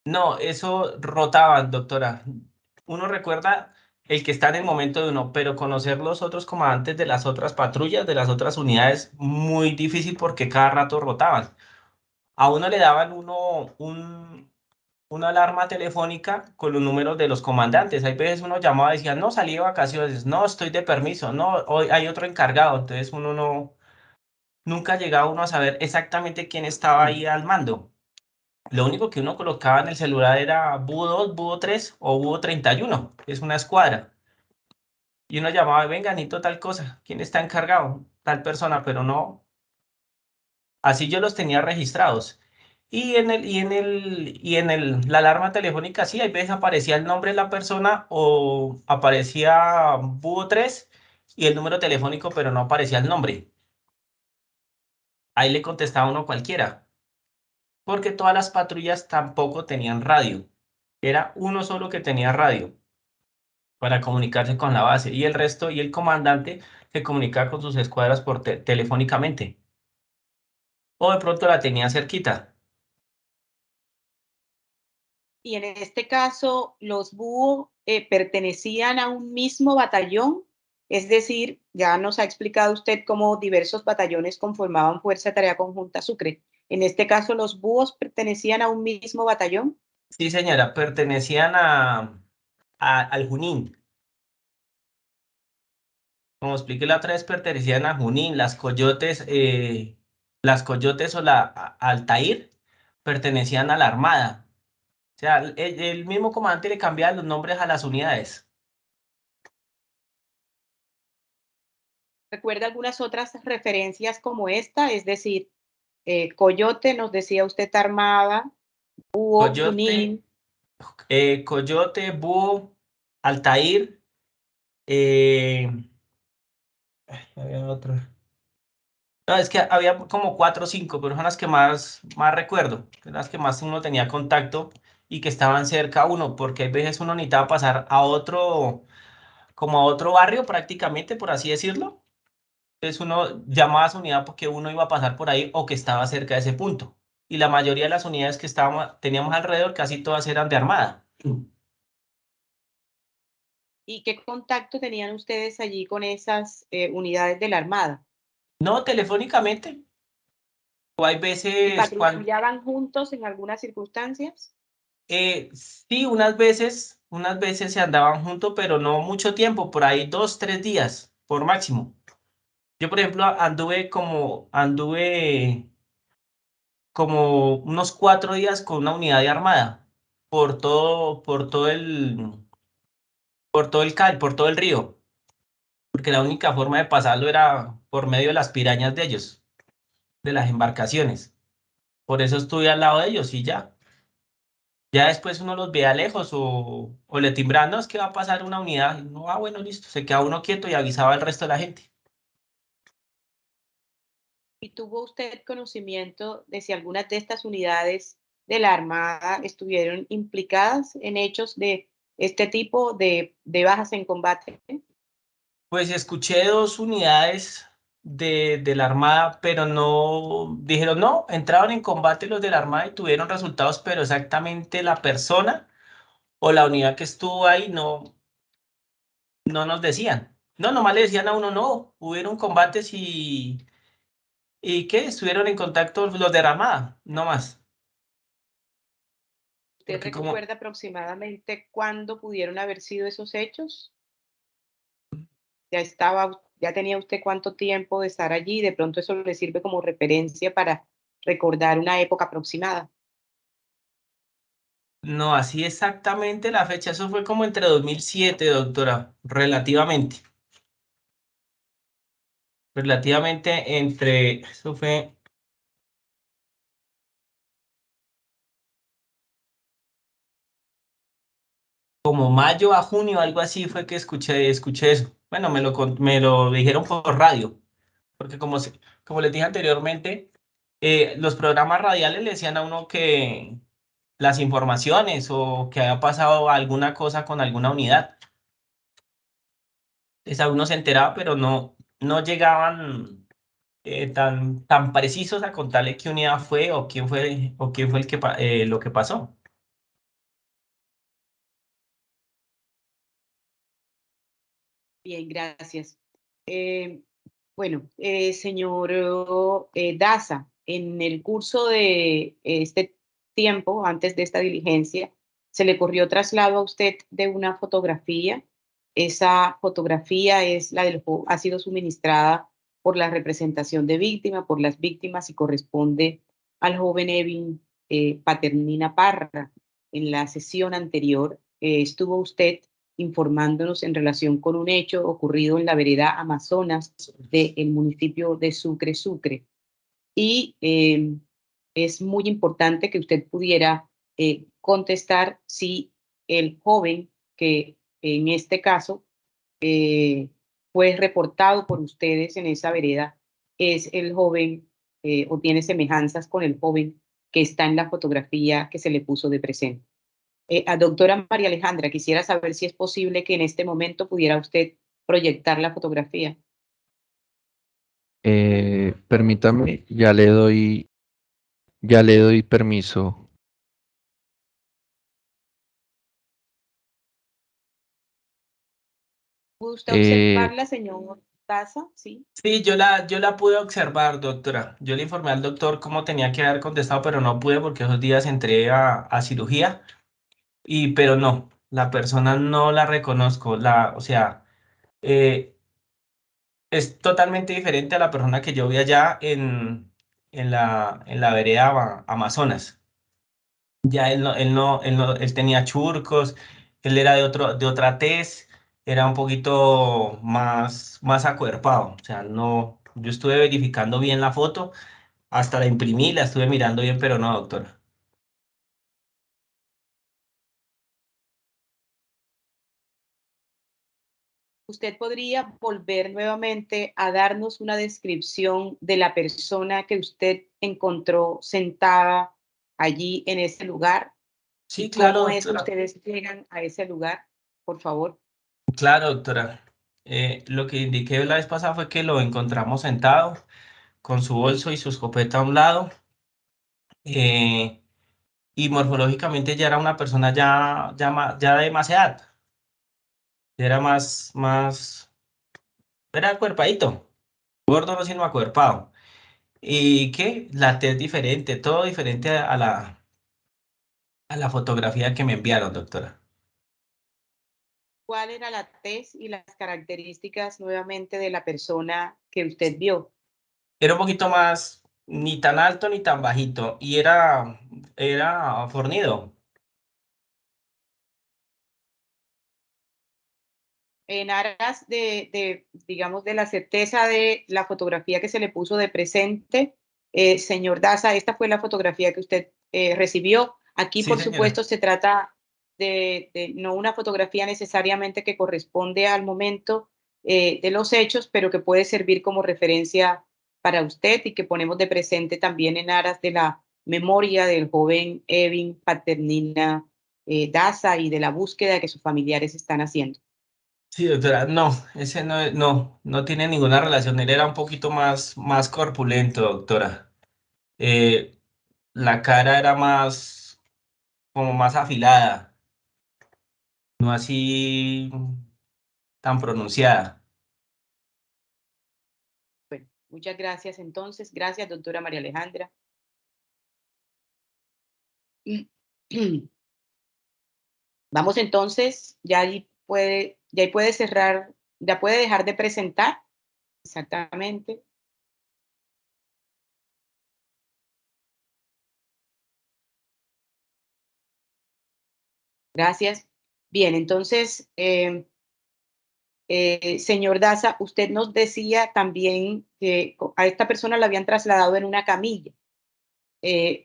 No, eso rotaban, doctora. Uno recuerda el que está en el momento de uno, pero conocer los otros comandantes de las otras patrullas, de las otras unidades, muy difícil porque cada rato rotaban. A uno le daban una alarma telefónica con los números de los comandantes. Hay veces uno llamaba y decía, no, salí de vacaciones, no, estoy de permiso, no, hoy hay otro encargado. Entonces nunca llegaba uno a saber exactamente quién estaba ahí al mando. Lo único que uno colocaba en el celular era búho 2, búho 3 o búho 31, que es una escuadra. Y uno llamaba, venga, necesito tal cosa, ¿quién está encargado? Tal persona, pero no. Así yo los tenía registrados. La alarma telefónica, sí, hay veces aparecía el nombre de la persona o aparecía búho 3 y el número telefónico, pero no aparecía el nombre. Ahí le contestaba uno cualquiera, porque todas las patrullas tampoco tenían radio. Era uno solo que tenía radio para comunicarse con la base y el resto y el comandante se comunicaba con sus escuadras por telefónicamente. O de pronto la tenía cerquita. Y en este caso, los búhos pertenecían a un mismo batallón, es decir, ya nos ha explicado usted cómo diversos batallones conformaban Fuerza de Tarea Conjunta Sucre. En este caso, ¿los búhos pertenecían a un mismo batallón? Sí, señora, pertenecían al Junín. Como expliqué la otra vez, pertenecían a Junín. Las Coyotes o Altair pertenecían a la Armada. O sea, el mismo comandante le cambiaba los nombres a las unidades. ¿Recuerda algunas otras referencias como esta? Es decir, Coyote, nos decía usted, Armada, Búho, Coyote, Junín. Coyote, Búho, Altair Eh, había otro. No, es que había como 4 o 5, pero son las que más recuerdo, las que más uno tenía contacto y que estaban cerca a uno, porque a veces uno necesitaba pasar a otro, como a otro barrio prácticamente, por así decirlo. Entonces uno llamaba a su unidad porque uno iba a pasar por ahí o que estaba cerca de ese punto. Y la mayoría de las unidades que teníamos alrededor, casi todas eran de armada. ¿Y qué contacto tenían ustedes allí con esas unidades de la Armada? No, telefónicamente. O hay ¿Y veces patrullaban juntos en algunas circunstancias? Sí, unas veces se andaban juntos, pero no mucho tiempo, por ahí 2, 3 días, por máximo. Yo, por ejemplo, anduve como unos 4 días con una unidad de armada por todo el río, porque la única forma de pasarlo era por medio de las pirañas de ellos, de las embarcaciones. Por eso estuve al lado de ellos y ya. Ya después uno los ve a lejos o le timbran, no, es que va a pasar una unidad. Y no, bueno, listo. Se queda uno quieto y avisaba al resto de la gente. ¿Y tuvo usted conocimiento de si algunas de estas unidades de la Armada estuvieron implicadas en hechos de este tipo de bajas en combate? Pues escuché 2 unidades de la Armada, pero no, dijeron no, entraron en combate los de la Armada y tuvieron resultados, pero exactamente la persona o la unidad que estuvo ahí no nos decían. No, nomás le decían a uno, no, hubieron combates y ¿qué? Estuvieron en contacto los de la Armada, no más. ¿Usted Porque como, recuerda aproximadamente cuándo pudieron haber sido esos hechos? Ya tenía usted cuánto tiempo de estar allí, de pronto eso le sirve como referencia para recordar una época aproximada. no, así exactamente la fecha, eso fue como entre 2007, doctora, relativamente eso fue como mayo a junio, algo así fue que escuché eso. Bueno, me lo dijeron por radio, porque como les dije anteriormente, los programas radiales le decían a uno que las informaciones o que había pasado alguna cosa con alguna unidad. Entonces uno se enteraba, pero no llegaban tan precisos a contarle qué unidad fue o quién fue lo que pasó. Bien, gracias. Bueno, señor Daza, en el curso de este tiempo, antes de esta diligencia, se le corrió traslado a usted de una fotografía. Esa fotografía ha sido suministrada por la representación de víctima, por las víctimas y corresponde al joven Evin Paternina Parra. En la sesión anterior estuvo usted informándonos en relación con un hecho ocurrido en la vereda Amazonas del municipio de Sucre. Y es muy importante que usted pudiera contestar si el joven que en este caso fue reportado por ustedes en esa vereda es el joven o tiene semejanzas con el joven que está en la fotografía que se le puso de presente. A doctora María Alejandra, quisiera saber si es posible que en este momento pudiera usted proyectar la fotografía. Permítame, ya le doy permiso. ¿Puede usted Eh, observarla, señor Daza? Sí. Sí, yo la pude observar, doctora. Yo le informé al doctor cómo tenía que haber contestado, pero no pude porque esos días entré a cirugía. Pero no, la persona no la reconozco. O sea, eh, es totalmente diferente a la persona que yo vi allá en la vereda Amazonas. Ya él tenía churcos, él era de otra tez, era un poquito más acuerpado. O sea, no, yo estuve verificando bien la foto, hasta la imprimí, la estuve mirando bien, pero no, doctora. ¿Usted podría volver nuevamente a darnos una descripción de la persona que usted encontró sentada allí en ese lugar? Sí, ¿Y claro, cómo es que doctora. ustedes llegan a ese lugar? Por favor. Claro, doctora. Lo que indiqué la vez pasada fue que lo encontramos sentado con su bolso y su escopeta a un lado. Y morfológicamente ya era una persona ya de más edad. Ya era era acuerpadito. Gordo no sino acuerpado. ¿Y qué? La tez diferente, todo diferente a la fotografía que me enviaron, doctora. ¿Cuál era la tez y las características nuevamente de la persona que usted vio? Era un poquito más, ni tan alto ni tan bajito, y era fornido. En aras digamos, de la certeza de la fotografía que se le puso de presente, señor Daza, esta fue la fotografía que usted recibió. Aquí, Sí, por señora. supuesto, se trata de no una fotografía necesariamente que corresponde al momento de los hechos, pero que puede servir como referencia para usted y que ponemos de presente también en aras de la memoria del joven Evin Paternina Daza y de la búsqueda que sus familiares están haciendo. Sí, doctora, no, ese no tiene ninguna relación. Él era un poquito más corpulento, doctora. Eh, la cara era como más afilada, no así tan pronunciada. Bueno, muchas gracias entonces. Gracias, doctora María Alejandra. Vamos entonces, ya ahí puede cerrar, ya puede dejar de presentar. Exactamente. Gracias. Bien, entonces, señor Daza, usted nos decía también que a esta persona la habían trasladado en una camilla.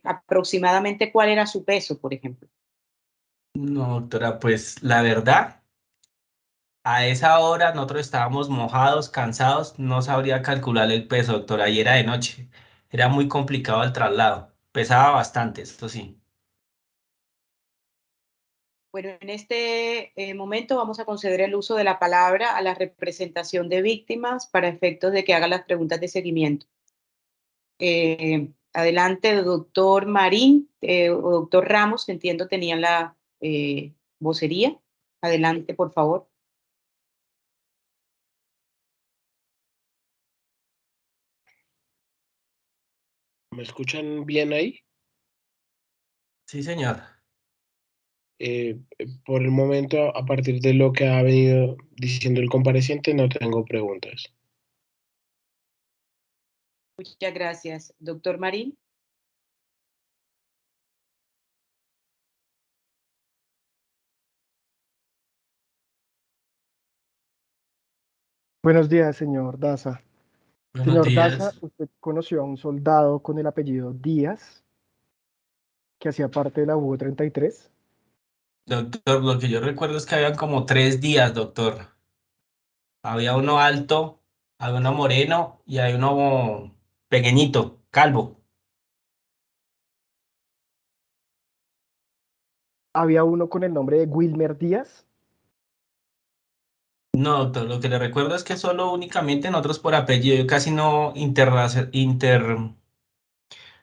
Aproximadamente, ¿cuál era su peso, por ejemplo? No, doctora, pues la verdad, a esa hora nosotros estábamos mojados, cansados, no sabría calcular el peso, doctora, y era de noche. Era muy complicado el traslado. Pesaba bastante, esto sí. Bueno, en este momento vamos a conceder el uso de la palabra a la representación de víctimas para efectos de que haga las preguntas de seguimiento. Adelante, doctor Marín o doctor Ramos, que entiendo tenían la vocería. Adelante, por favor. ¿Me escuchan bien ahí? Sí, señor. Por el momento, a partir de lo que ha venido diciendo el compareciente, no tengo preguntas. Muchas gracias. Doctor Marín. Buenos días, señor Daza. Buenos Señor Daza, días. usted conoció a un soldado con el apellido Díaz, que hacía parte de la U-33. Doctor, lo que yo recuerdo es que habían como 3 días, doctor. Había uno alto, había uno moreno y hay uno pequeñito, calvo. Había uno con el nombre de Wilmer Díaz. No, doctor, lo que le recuerdo es que solo únicamente nosotros por apellido, yo casi no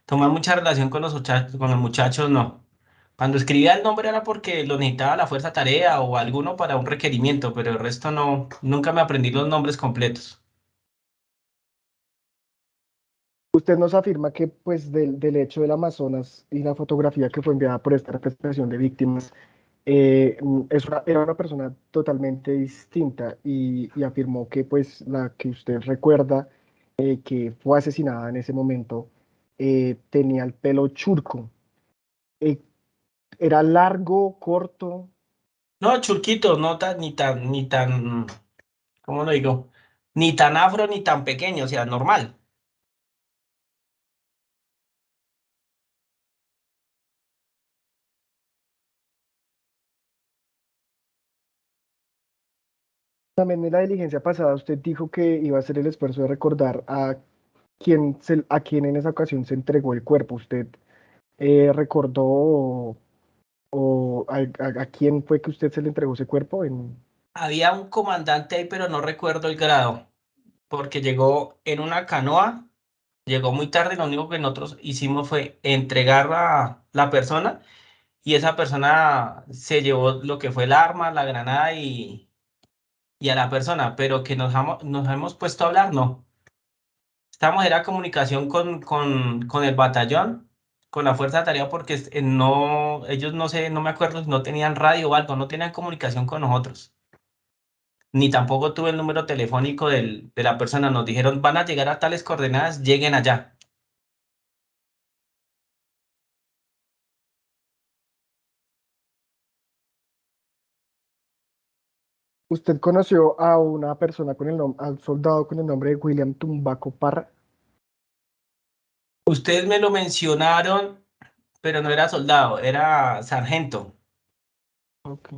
tomar mucha relación con los muchachos, no. Cuando escribía el nombre era porque lo necesitaba la fuerza tarea o alguno para un requerimiento, pero el resto no, nunca me aprendí los nombres completos. Usted nos afirma que pues del hecho del Amazonas y la fotografía que fue enviada por esta representación de víctimas era una persona totalmente distinta y afirmó que pues la que usted recuerda que fue asesinada en ese momento tenía el pelo churco. Eh, ¿Era largo, corto? No, churquito, no tan, ni tan, ¿cómo lo digo? Ni tan afro ni tan pequeño, o sea, normal. También en la diligencia pasada usted dijo que iba a hacer el esfuerzo de recordar a quién en esa ocasión se entregó el cuerpo. ¿Usted recordó a quién fue que usted se le entregó ese cuerpo? Había un comandante ahí, pero no recuerdo el grado, porque llegó en una canoa, llegó muy tarde, lo único que nosotros hicimos fue entregar a la persona y esa persona se llevó lo que fue el arma, la granada y a la persona, pero que nos hemos puesto a hablar, no. Estamos en la comunicación con el batallón, con la fuerza de tarea, porque no, ellos no sé, no me acuerdo si no tenían radio o algo, no tenían comunicación con nosotros. Ni tampoco tuve el número telefónico de la persona. Nos dijeron, van a llegar a tales coordenadas, lleguen allá. ¿Usted conoció a una persona a un soldado con el nombre de William Tumbaco Parra? Ustedes me lo mencionaron, pero no era soldado, era sargento. Ok.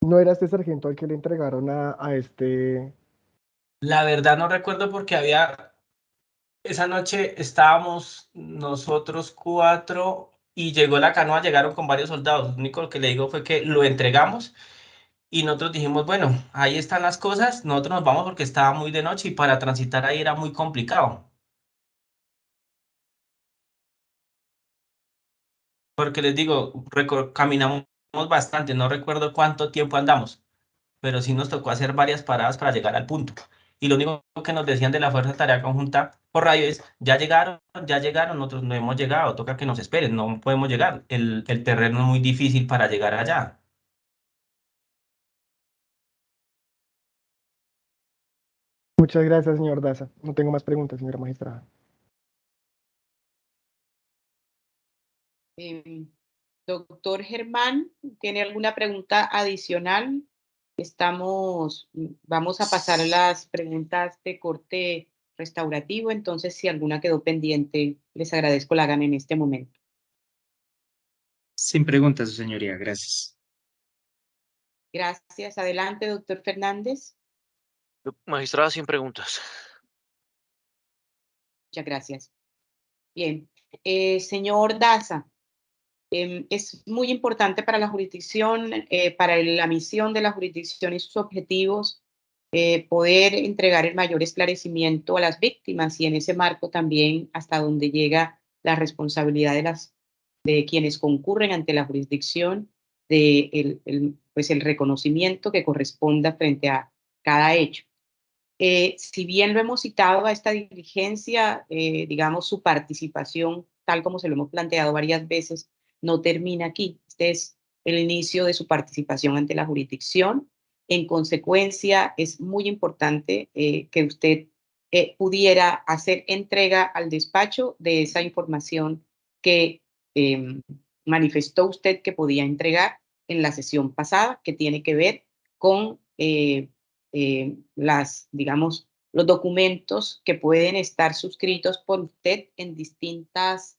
¿No era este sargento al que le entregaron a este? La verdad no recuerdo porque esa noche estábamos nosotros 4 y llegó la canoa, llegaron con varios soldados. Lo único que le digo fue que lo entregamos y nosotros dijimos, bueno, ahí están las cosas, nosotros nos vamos porque estaba muy de noche y para transitar ahí era muy complicado. Porque les digo, caminamos bastante, no recuerdo cuánto tiempo andamos, pero sí nos tocó hacer varias paradas para llegar al punto. Y lo único que nos decían de la Fuerza de Tarea Conjunta por radio es, ya llegaron, nosotros no hemos llegado, toca que nos esperen, no podemos llegar. El terreno es muy difícil para llegar allá. Muchas gracias, señor Daza. No tengo más preguntas, señora magistrada. Doctor Germán, ¿tiene alguna pregunta adicional? Vamos a pasar a las preguntas de corte restaurativo, entonces si alguna quedó pendiente, les agradezco la hagan en este momento. Sin preguntas, su señoría, gracias. Gracias. Adelante, doctor Fernández. Magistrada, sin preguntas. Muchas gracias. Bien. Señor Daza, es muy importante para la jurisdicción, para la misión de la jurisdicción y sus objetivos, poder entregar el mayor esclarecimiento a las víctimas y en ese marco también hasta donde llega la responsabilidad de quienes concurren ante la jurisdicción, pues el reconocimiento que corresponda frente a cada hecho. Si bien lo hemos citado a esta diligencia, digamos, su participación, tal como se lo hemos planteado varias veces, no termina aquí. Este es el inicio de su participación ante la jurisdicción. En consecuencia, es muy importante que usted pudiera hacer entrega al despacho de esa información que manifestó usted que podía entregar en la sesión pasada, que tiene que ver con digamos, los documentos que pueden estar suscritos por usted en distintos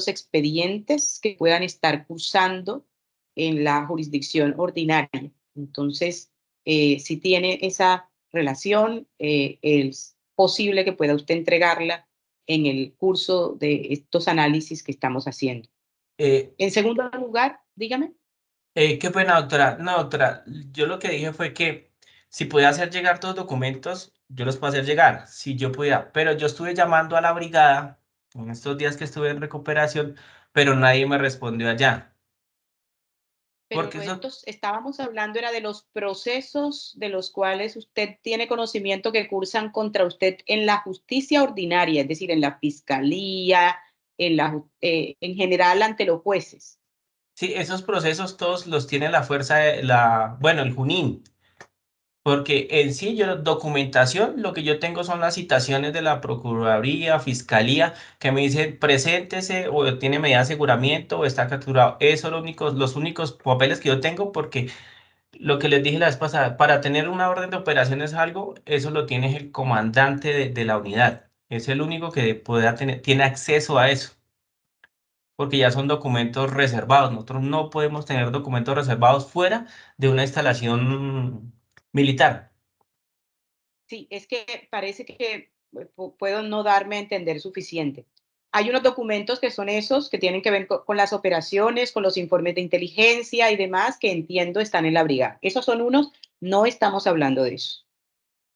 expedientes que puedan estar cursando en la jurisdicción ordinaria. Entonces, si tiene esa relación, es posible que pueda usted entregarla en el curso de estos análisis que estamos haciendo. En segundo lugar, dígame. Qué pena, doctora. No, doctora, yo lo que dije fue que si podía hacer llegar todos los documentos, yo los puedo hacer llegar, si yo pudiera. Pero yo estuve llamando a la brigada en estos días que estuve en recuperación, pero nadie me respondió allá. Pero Porque eso, estábamos hablando era de los procesos de los cuales usted tiene conocimiento que cursan contra usted en la justicia ordinaria, es decir, en la fiscalía, en general ante los jueces. sí, esos procesos todos los tiene la fuerza bueno, el Junín. Porque en sí, documentación, lo que yo tengo son las citaciones de la Procuraduría, Fiscalía, que me dicen preséntese o tiene medida de aseguramiento o está capturado. Esos son los únicos papeles que yo tengo porque lo que les dije la vez pasada, para tener una orden de operaciones algo, eso lo tiene el comandante de la unidad. Es el único que tiene acceso a eso. porque ya son documentos reservados. Nosotros no podemos tener documentos reservados fuera de una instalación militar. Sí, es que parece que puedo no darme a entender suficiente. Hay unos documentos que son esos que tienen que ver con las operaciones, con los informes de inteligencia y demás que entiendo están en la brigada. Esos son unos, no estamos hablando de eso.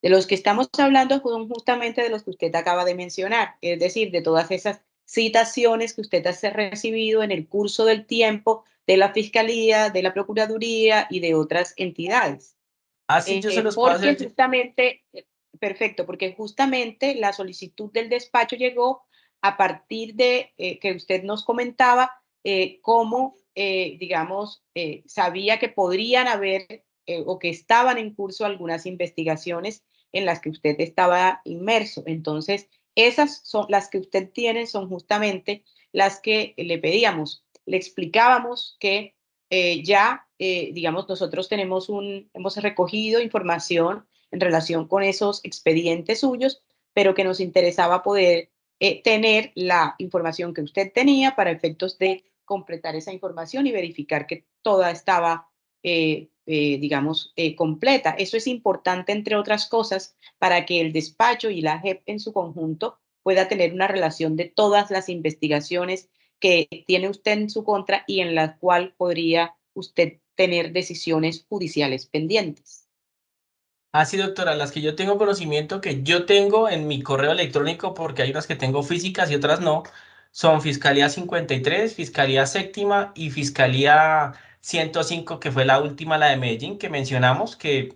De los que estamos hablando son justamente de los que usted acaba de mencionar, es decir, de todas esas citaciones que usted ha recibido en el curso del tiempo de la Fiscalía, de la Procuraduría y de otras entidades. Así yo se los puedo Porque hacer. justamente, perfecto, porque justamente la solicitud del despacho llegó a partir de que usted nos comentaba cómo, digamos, sabía que podrían haber o que estaban en curso algunas investigaciones en las que usted estaba inmerso. Entonces, esas son las que usted tiene, son justamente las que le pedíamos. Le explicábamos que digamos, nosotros hemos recogido información en relación con esos expedientes suyos, pero que nos interesaba poder tener la información que usted tenía para efectos de completar esa información y verificar que toda estaba, digamos, completa. Eso es importante, entre otras cosas, para que el despacho y la JEP en su conjunto pueda tener una relación de todas las investigaciones que tiene usted en su contra y en la cual podría usted tener decisiones judiciales pendientes. Sí, doctora, las que yo tengo conocimiento, que yo tengo en mi correo electrónico, porque hay unas que tengo físicas y otras no, son Fiscalía 53, Fiscalía Séptima y Fiscalía 105, que fue la última, la de Medellín, que mencionamos, que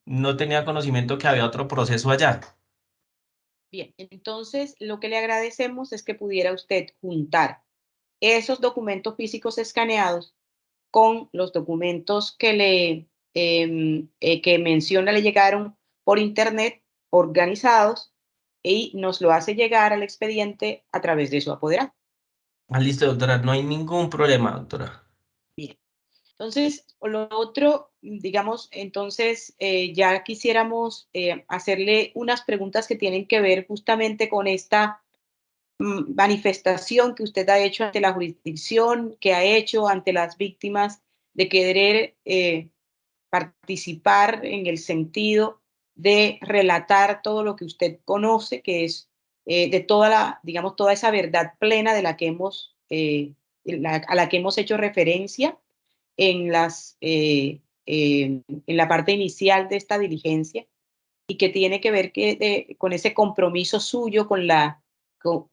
no tenía conocimiento que había otro proceso allá. Bien, entonces lo que le agradecemos es que pudiera usted juntar esos documentos físicos escaneados con los documentos que menciona le llegaron por internet organizados y nos lo hace llegar al expediente a través de su apoderado. Listo, doctora, no hay ningún problema, doctora. Bien. Entonces, lo otro, digamos, entonces ya quisiéramos hacerle unas preguntas que tienen que ver justamente con esta manifestación que usted ha hecho ante la jurisdicción, que ha hecho ante las víctimas de querer participar en el sentido de relatar todo lo que usted conoce, que es de toda la, digamos, toda esa verdad plena de la que a la que hemos hecho referencia en en la parte inicial de esta diligencia y que tiene que ver con ese compromiso suyo con,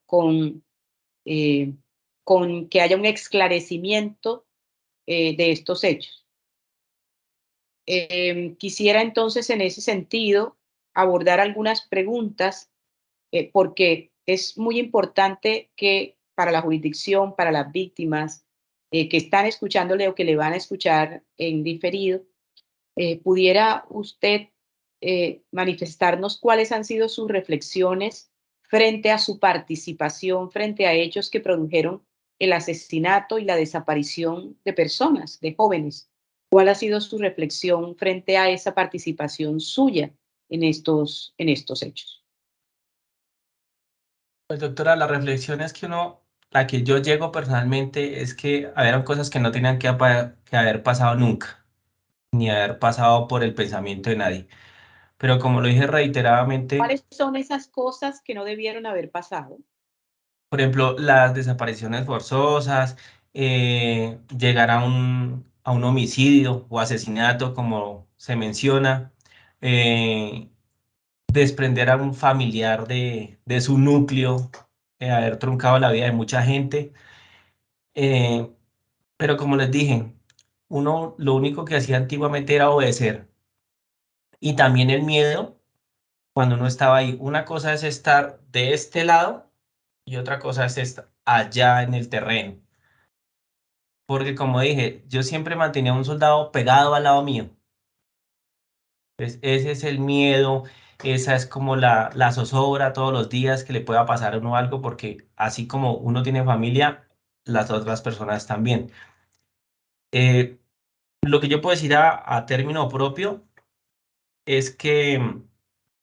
con, eh, con que haya un esclarecimiento de estos hechos. Quisiera entonces en ese sentido abordar algunas preguntas porque es muy importante que para la jurisdicción, para las víctimas que están escuchándole o que le van a escuchar en diferido, pudiera usted manifestarnos cuáles han sido sus reflexiones frente a su participación, frente a hechos que produjeron el asesinato y la desaparición de personas, de jóvenes. ¿Cuál ha sido su reflexión frente a esa participación suya en estos hechos? Pues, doctora, la reflexión es que la que yo llego personalmente es que habían cosas que no tenían que haber pasado nunca, ni haber pasado por el pensamiento de nadie. Pero como lo dije reiteradamente, ¿Cuáles son esas cosas que no debieron haber pasado? por ejemplo, las desapariciones forzosas, llegar a un homicidio o asesinato, como se menciona, eh, desprender a un familiar de su núcleo, haber truncado la vida de mucha gente. eh, pero como les dije, uno lo único que hacía antiguamente era obedecer. Y también el miedo cuando uno estaba ahí. Una cosa es estar de este lado y otra cosa es estar allá en el terreno. Porque como dije, yo siempre mantenía a un soldado pegado al lado mío. Entonces, ese es el miedo, esa es como la zozobra todos los días que le pueda pasar a uno algo, porque así como uno tiene familia, las otras personas también. Eh, lo que yo puedo decir a término propio es que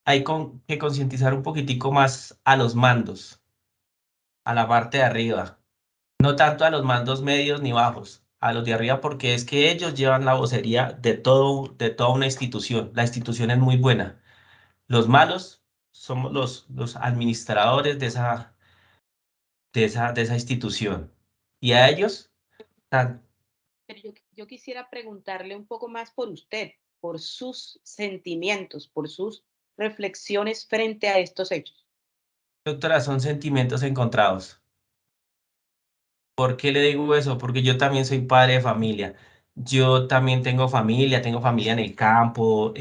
hay que concientizar un poquitico más a los mandos, a la parte de arriba. No tanto a los mandos medios ni bajos, a los de arriba, porque es que ellos llevan la vocería de toda una institución. La institución es muy buena. Los malos somos los administradores de esa institución. Y a ellos, tan- Pero yo quisiera preguntarle un poco más por usted, por sus sentimientos, por sus reflexiones frente a estos hechos. doctora, son sentimientos encontrados. ¿Por qué le digo eso? Porque yo también soy padre de familia. Yo también tengo familia en el campo,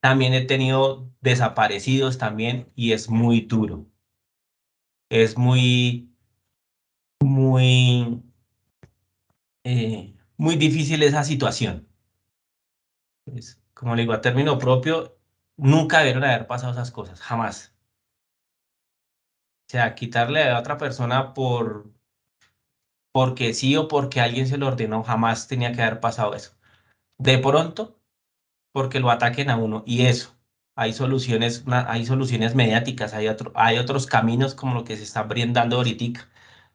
también he tenido desaparecidos también y es muy duro. Es muy, muy difícil esa situación. Como le digo, a término propio, nunca debieron haber pasado esas cosas, jamás. O sea, quitarle a otra persona porque sí o porque alguien se lo ordenó, jamás tenía que haber pasado eso. De pronto, porque lo ataquen a uno y eso. Hay soluciones mediáticas, hay otros caminos como lo que se está brindando ahorita.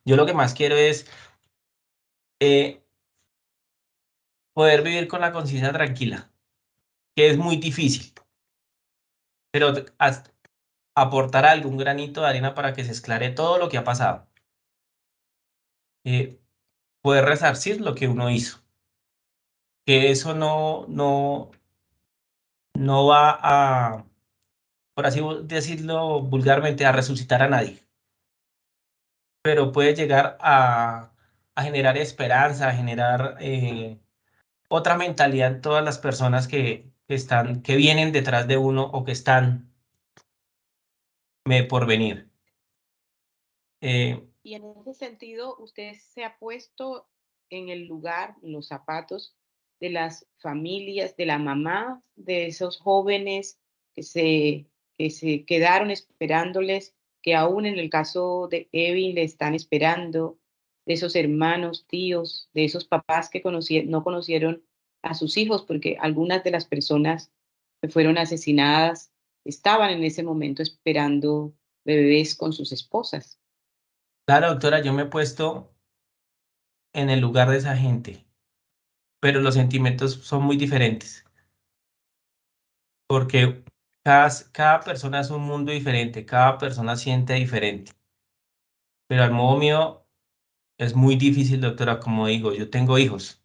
Yo lo que más quiero es eh, poder vivir con la conciencia tranquila, que es muy difícil, pero aportar algún granito de arena para que se aclare todo lo que ha pasado. Eh, Poder resarcir lo que uno hizo, que eso no va a, por así decirlo vulgarmente, a resucitar a nadie, pero puede llegar a generar esperanza, a generar otra mentalidad en todas las personas que vienen detrás de uno o que están por venir. Y en ese sentido, usted se ha puesto en el lugar, en los zapatos de las familias, de la mamá de esos jóvenes que se quedaron esperándoles, que aún en el caso de Evin le están esperando, de esos hermanos, tíos, de esos papás que no conocieron a sus hijos, porque algunas de las personas que fueron asesinadas estaban en ese momento esperando bebés con sus esposas. Claro, doctora, yo me he puesto en el lugar de esa gente, pero los sentimientos son muy diferentes, porque cada persona es un mundo diferente, cada persona siente diferente, pero al modo mío es muy difícil, doctora, como digo, yo tengo hijos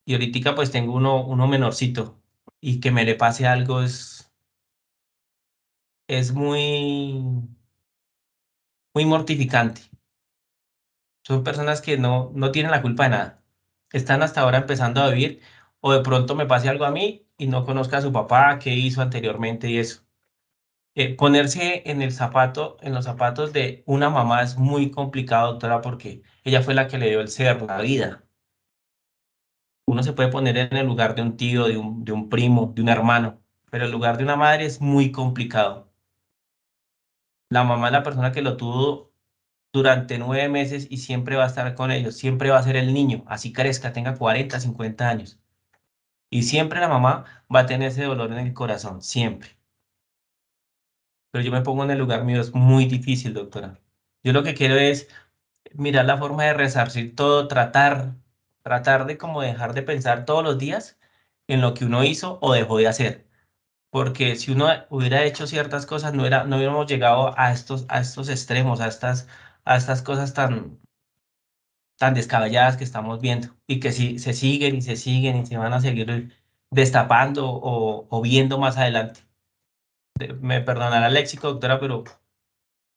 y ahorita pues tengo uno menorcito y que me le pase algo es muy mortificante. Son personas que no tienen la culpa de nada. Están hasta ahora empezando a vivir o de pronto me pase algo a mí y no conozca a su papá, qué hizo anteriormente y eso. Ponerse en en los zapatos de una mamá es muy complicado, doctora, porque ella fue la que le dio el ser, la vida. Uno se puede poner en el lugar de un tío, de un primo, de un hermano, pero el lugar de una madre es muy complicado. La mamá es la persona que lo tuvo durante 9 meses y siempre va a estar con ellos, siempre va a ser el niño, así crezca, tenga 40, 50 años. Y siempre la mamá va a tener ese dolor en el corazón, siempre. Pero yo me pongo en el lugar mío, es muy difícil, doctora. Yo lo que quiero es mirar la forma de resarcir todo, tratar de como dejar de pensar todos los días en lo que uno hizo o dejó de hacer. Porque si uno hubiera hecho ciertas cosas, no hubiéramos llegado a estos extremos, a estas cosas tan descabelladas que estamos viendo y que si se siguen y se siguen y se van a seguir destapando o viendo más adelante. Me perdonará el léxico, doctora, pero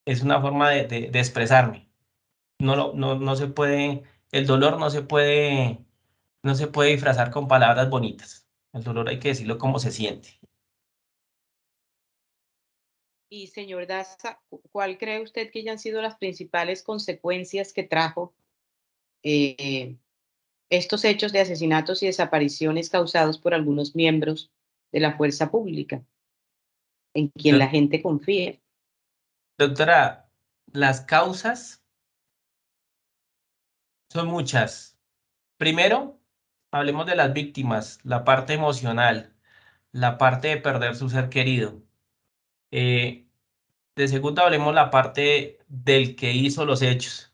es una forma de expresarme. No se puede, el dolor no se puede disfrazar con palabras bonitas. El dolor hay que decirlo como se siente. Y señor Daza, ¿cuál cree usted que hayan sido las principales consecuencias que trajo eh, estos hechos de asesinatos y desapariciones causados por algunos miembros de la fuerza pública, en quien la gente confía? Doctora, las causas son muchas. Primero, hablemos de las víctimas, la parte emocional, la parte de perder su ser querido. Eh, De segundo hablemos la parte del que hizo los hechos.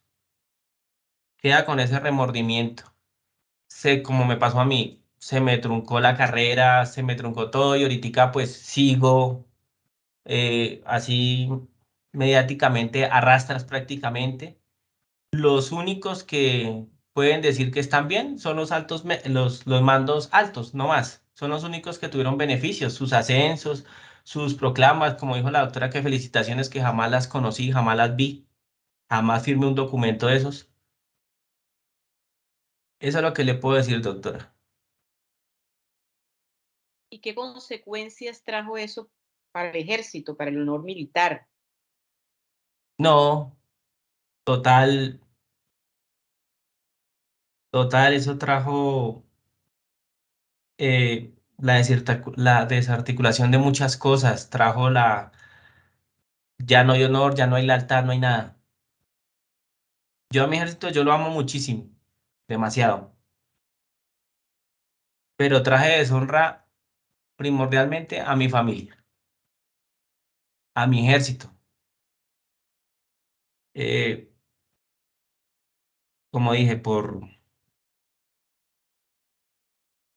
Queda con ese remordimiento. Como me pasó a mí, se me truncó la carrera, se me truncó todo y ahorita pues sigo así mediáticamente, arrastras prácticamente. Los únicos que pueden decir que están bien son los altos, los mandos altos, no más. Son los únicos que tuvieron beneficios, sus ascensos, sus proclamas, como dijo la doctora, que felicitaciones, que jamás las conocí, jamás las vi, jamás firmé un documento de esos. Eso es lo que le puedo decir, doctora. ¿Y qué consecuencias trajo eso para el ejército, para el honor militar? No, total, eso trajo la desarticulación de muchas cosas, trajo ya no hay honor, ya no hay lealtad, no hay nada. Yo a mi ejército, yo lo amo muchísimo, demasiado, pero traje deshonra primordialmente a mi familia, a mi ejército. Eh, como dije,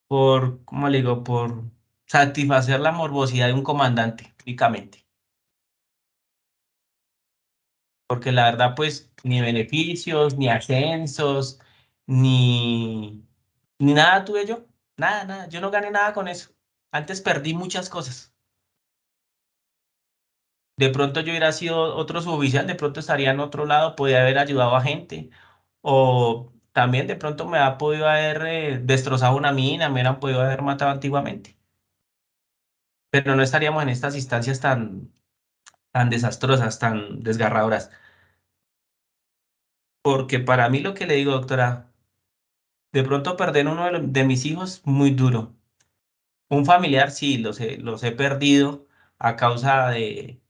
¿cómo le digo? Por satisfacer la morbosidad de un comandante, únicamente. Porque la verdad, pues, ni beneficios, ni ascensos, ni nada tuve yo. Nada, nada. Yo no gané nada con eso. Antes perdí muchas cosas. De pronto yo hubiera sido otro suboficial, de pronto estaría en otro lado, podía haber ayudado a gente. O también de pronto me ha podido haber destrozado una mina, me hubieran podido haber matado antiguamente. Pero no estaríamos en estas instancias tan desastrosas, tan desgarradoras. Porque para mí lo que le digo, doctora, de pronto perder uno de mis hijos, muy duro. Un familiar, sí, los he perdido a causa de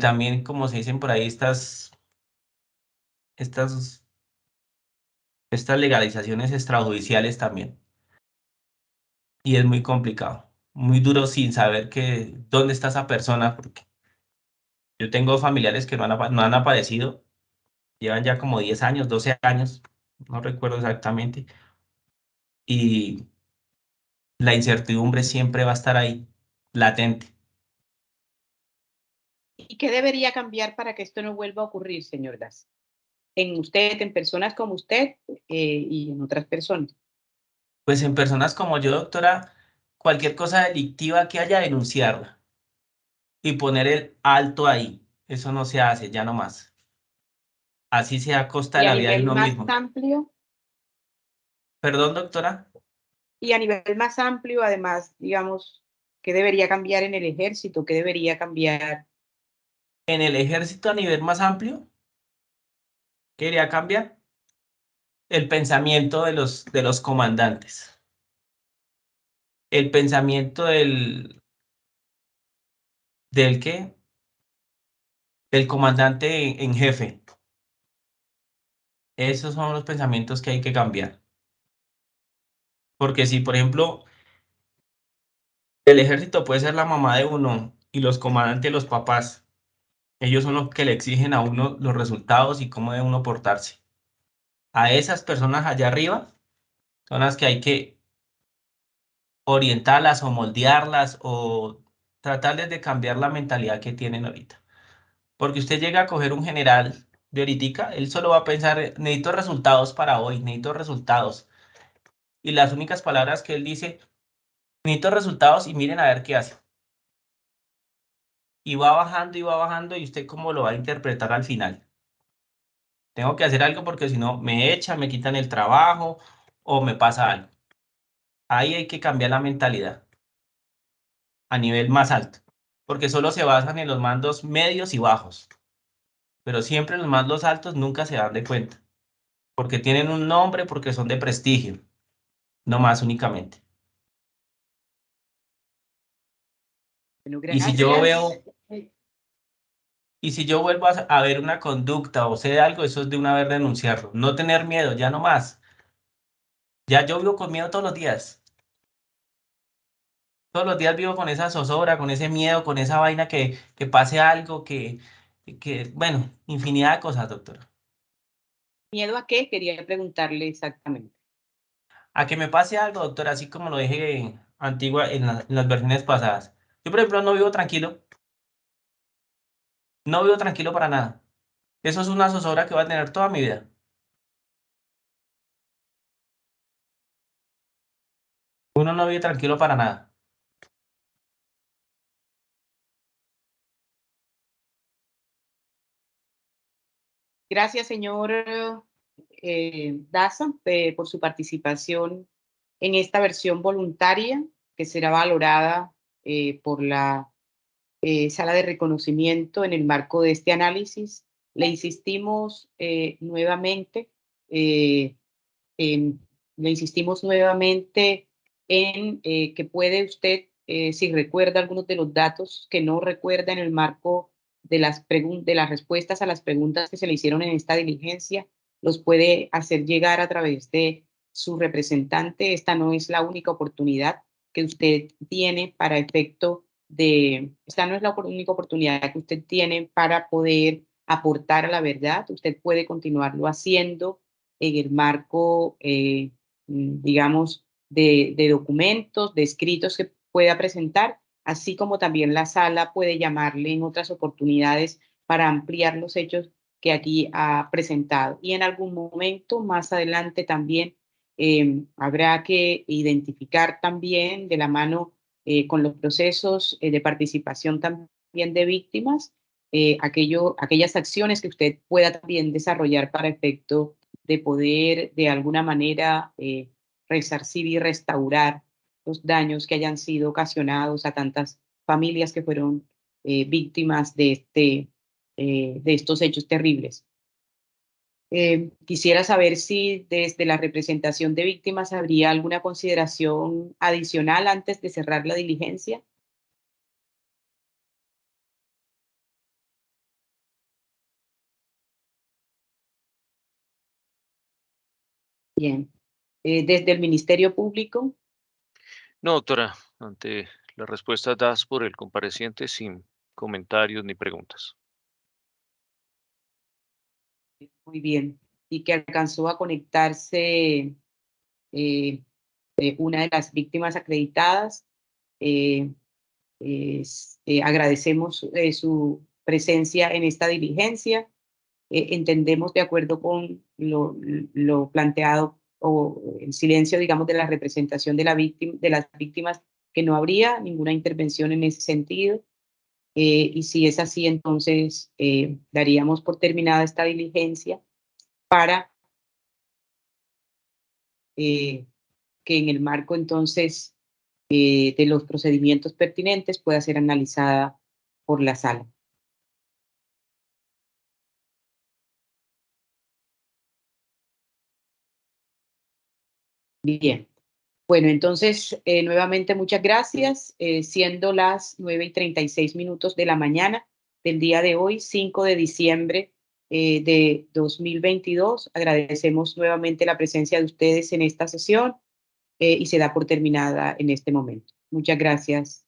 también, como se dicen por ahí, estas, estas legalizaciones extrajudiciales también. Y es muy complicado, muy duro sin saber dónde está esa persona, porque yo tengo familiares que no han aparecido, llevan ya como 10 años, 12 años, no recuerdo exactamente, y la incertidumbre siempre va a estar ahí, latente. ¿Y qué debería cambiar para que esto no vuelva a ocurrir, señor Das? En usted, en personas como usted y en otras personas. Pues en personas como yo, doctora, cualquier cosa delictiva que haya, denunciarla y poner el alto ahí. Eso no se hace, ya no más. Así sea a costa de Y a la vida de nivel uno más mismo. amplio, Perdón, doctora. y a nivel más amplio, además, digamos, ¿qué debería cambiar en el ejército? ¿Qué debería cambiar? En el ejército a nivel más amplio, quería cambiar el pensamiento de los comandantes. El pensamiento ¿del qué? Del comandante en jefe. Esos son los pensamientos que hay que cambiar. Porque si, por ejemplo, el ejército puede ser la mamá de uno y los comandantes, los papás, ellos son los que le exigen a uno los resultados y cómo debe uno portarse. A esas personas allá arriba son las que hay que orientarlas o moldearlas o tratarles de cambiar la mentalidad que tienen ahorita. Porque usted llega a coger un general de ahorita, él solo va a pensar, necesito resultados para hoy, necesito resultados. Y las únicas palabras que él dice, necesito resultados y miren a ver qué hace. Y va bajando y usted cómo lo va a interpretar al final. Tengo que hacer algo porque si no me echan, me quitan el trabajo o me pasa algo. Ahí hay que cambiar la mentalidad a nivel más alto, porque solo se basan en los mandos medios y bajos, pero siempre los mandos altos nunca se dan de cuenta, porque tienen un nombre, porque son de prestigio, no más únicamente. Bueno, Y si yo veo, gracias. y si yo vuelvo a ver una conducta o sé de algo, eso es de una vez denunciarlo, no tener miedo, ya no más. Ya yo vivo con miedo todos los días. Todos los días vivo con esa zozobra, con ese miedo, con esa vaina que pase algo, bueno, infinidad de cosas, doctora. ¿Miedo a qué? Quería preguntarle exactamente. A que me pase algo, doctora, así como lo dije antigua en las versiones pasadas. Yo, por ejemplo, no vivo tranquilo. No vivo tranquilo para nada. Eso es una zozobra que voy a tener toda mi vida. Uno no vive tranquilo para nada. Gracias, señor Daza, por su participación en esta versión voluntaria que será valorada por la sala de reconocimiento en el marco de este análisis. Le insistimos nuevamente, le insistimos nuevamente en que puede usted, si recuerda algunos de los datos que no recuerda en el marco de de las respuestas a las preguntas que se le hicieron en esta diligencia, los puede hacer llegar a través de su representante. Esta no es la única oportunidad que usted tiene para efecto esta no es la única oportunidad que usted tiene para poder aportar a la verdad. Usted puede continuarlo haciendo en el marco, digamos, de documentos, de escritos que pueda presentar, así como también la sala puede llamarle en otras oportunidades para ampliar los hechos que aquí ha presentado. Y en algún momento más adelante también habrá que identificar también de la mano con los procesos de participación también de víctimas, aquellas acciones que usted pueda también desarrollar para efecto de poder de alguna manera resarcir y restaurar los daños que hayan sido ocasionados a tantas familias que fueron víctimas de estos hechos terribles. Quisiera saber si desde la representación de víctimas habría alguna consideración adicional antes de cerrar la diligencia. Bien. Desde el Ministerio Público. No, doctora, ante las respuestas dadas por el compareciente, sin comentarios ni preguntas. Muy bien. Y que alcanzó a conectarse una de las víctimas acreditadas. Agradecemos su presencia en esta diligencia. Entendemos, de acuerdo con lo planteado o el silencio, digamos, de la representación de las víctimas, que no habría ninguna intervención en ese sentido. Y si es así, entonces daríamos por terminada esta diligencia para que en el marco entonces de los procedimientos pertinentes pueda ser analizada por la sala. Bien. Bueno, entonces, nuevamente muchas gracias, siendo las 9:36 de la mañana del día de hoy, 5 de diciembre de 2022. Agradecemos nuevamente la presencia de ustedes en esta sesión y se da por terminada en este momento. Muchas gracias.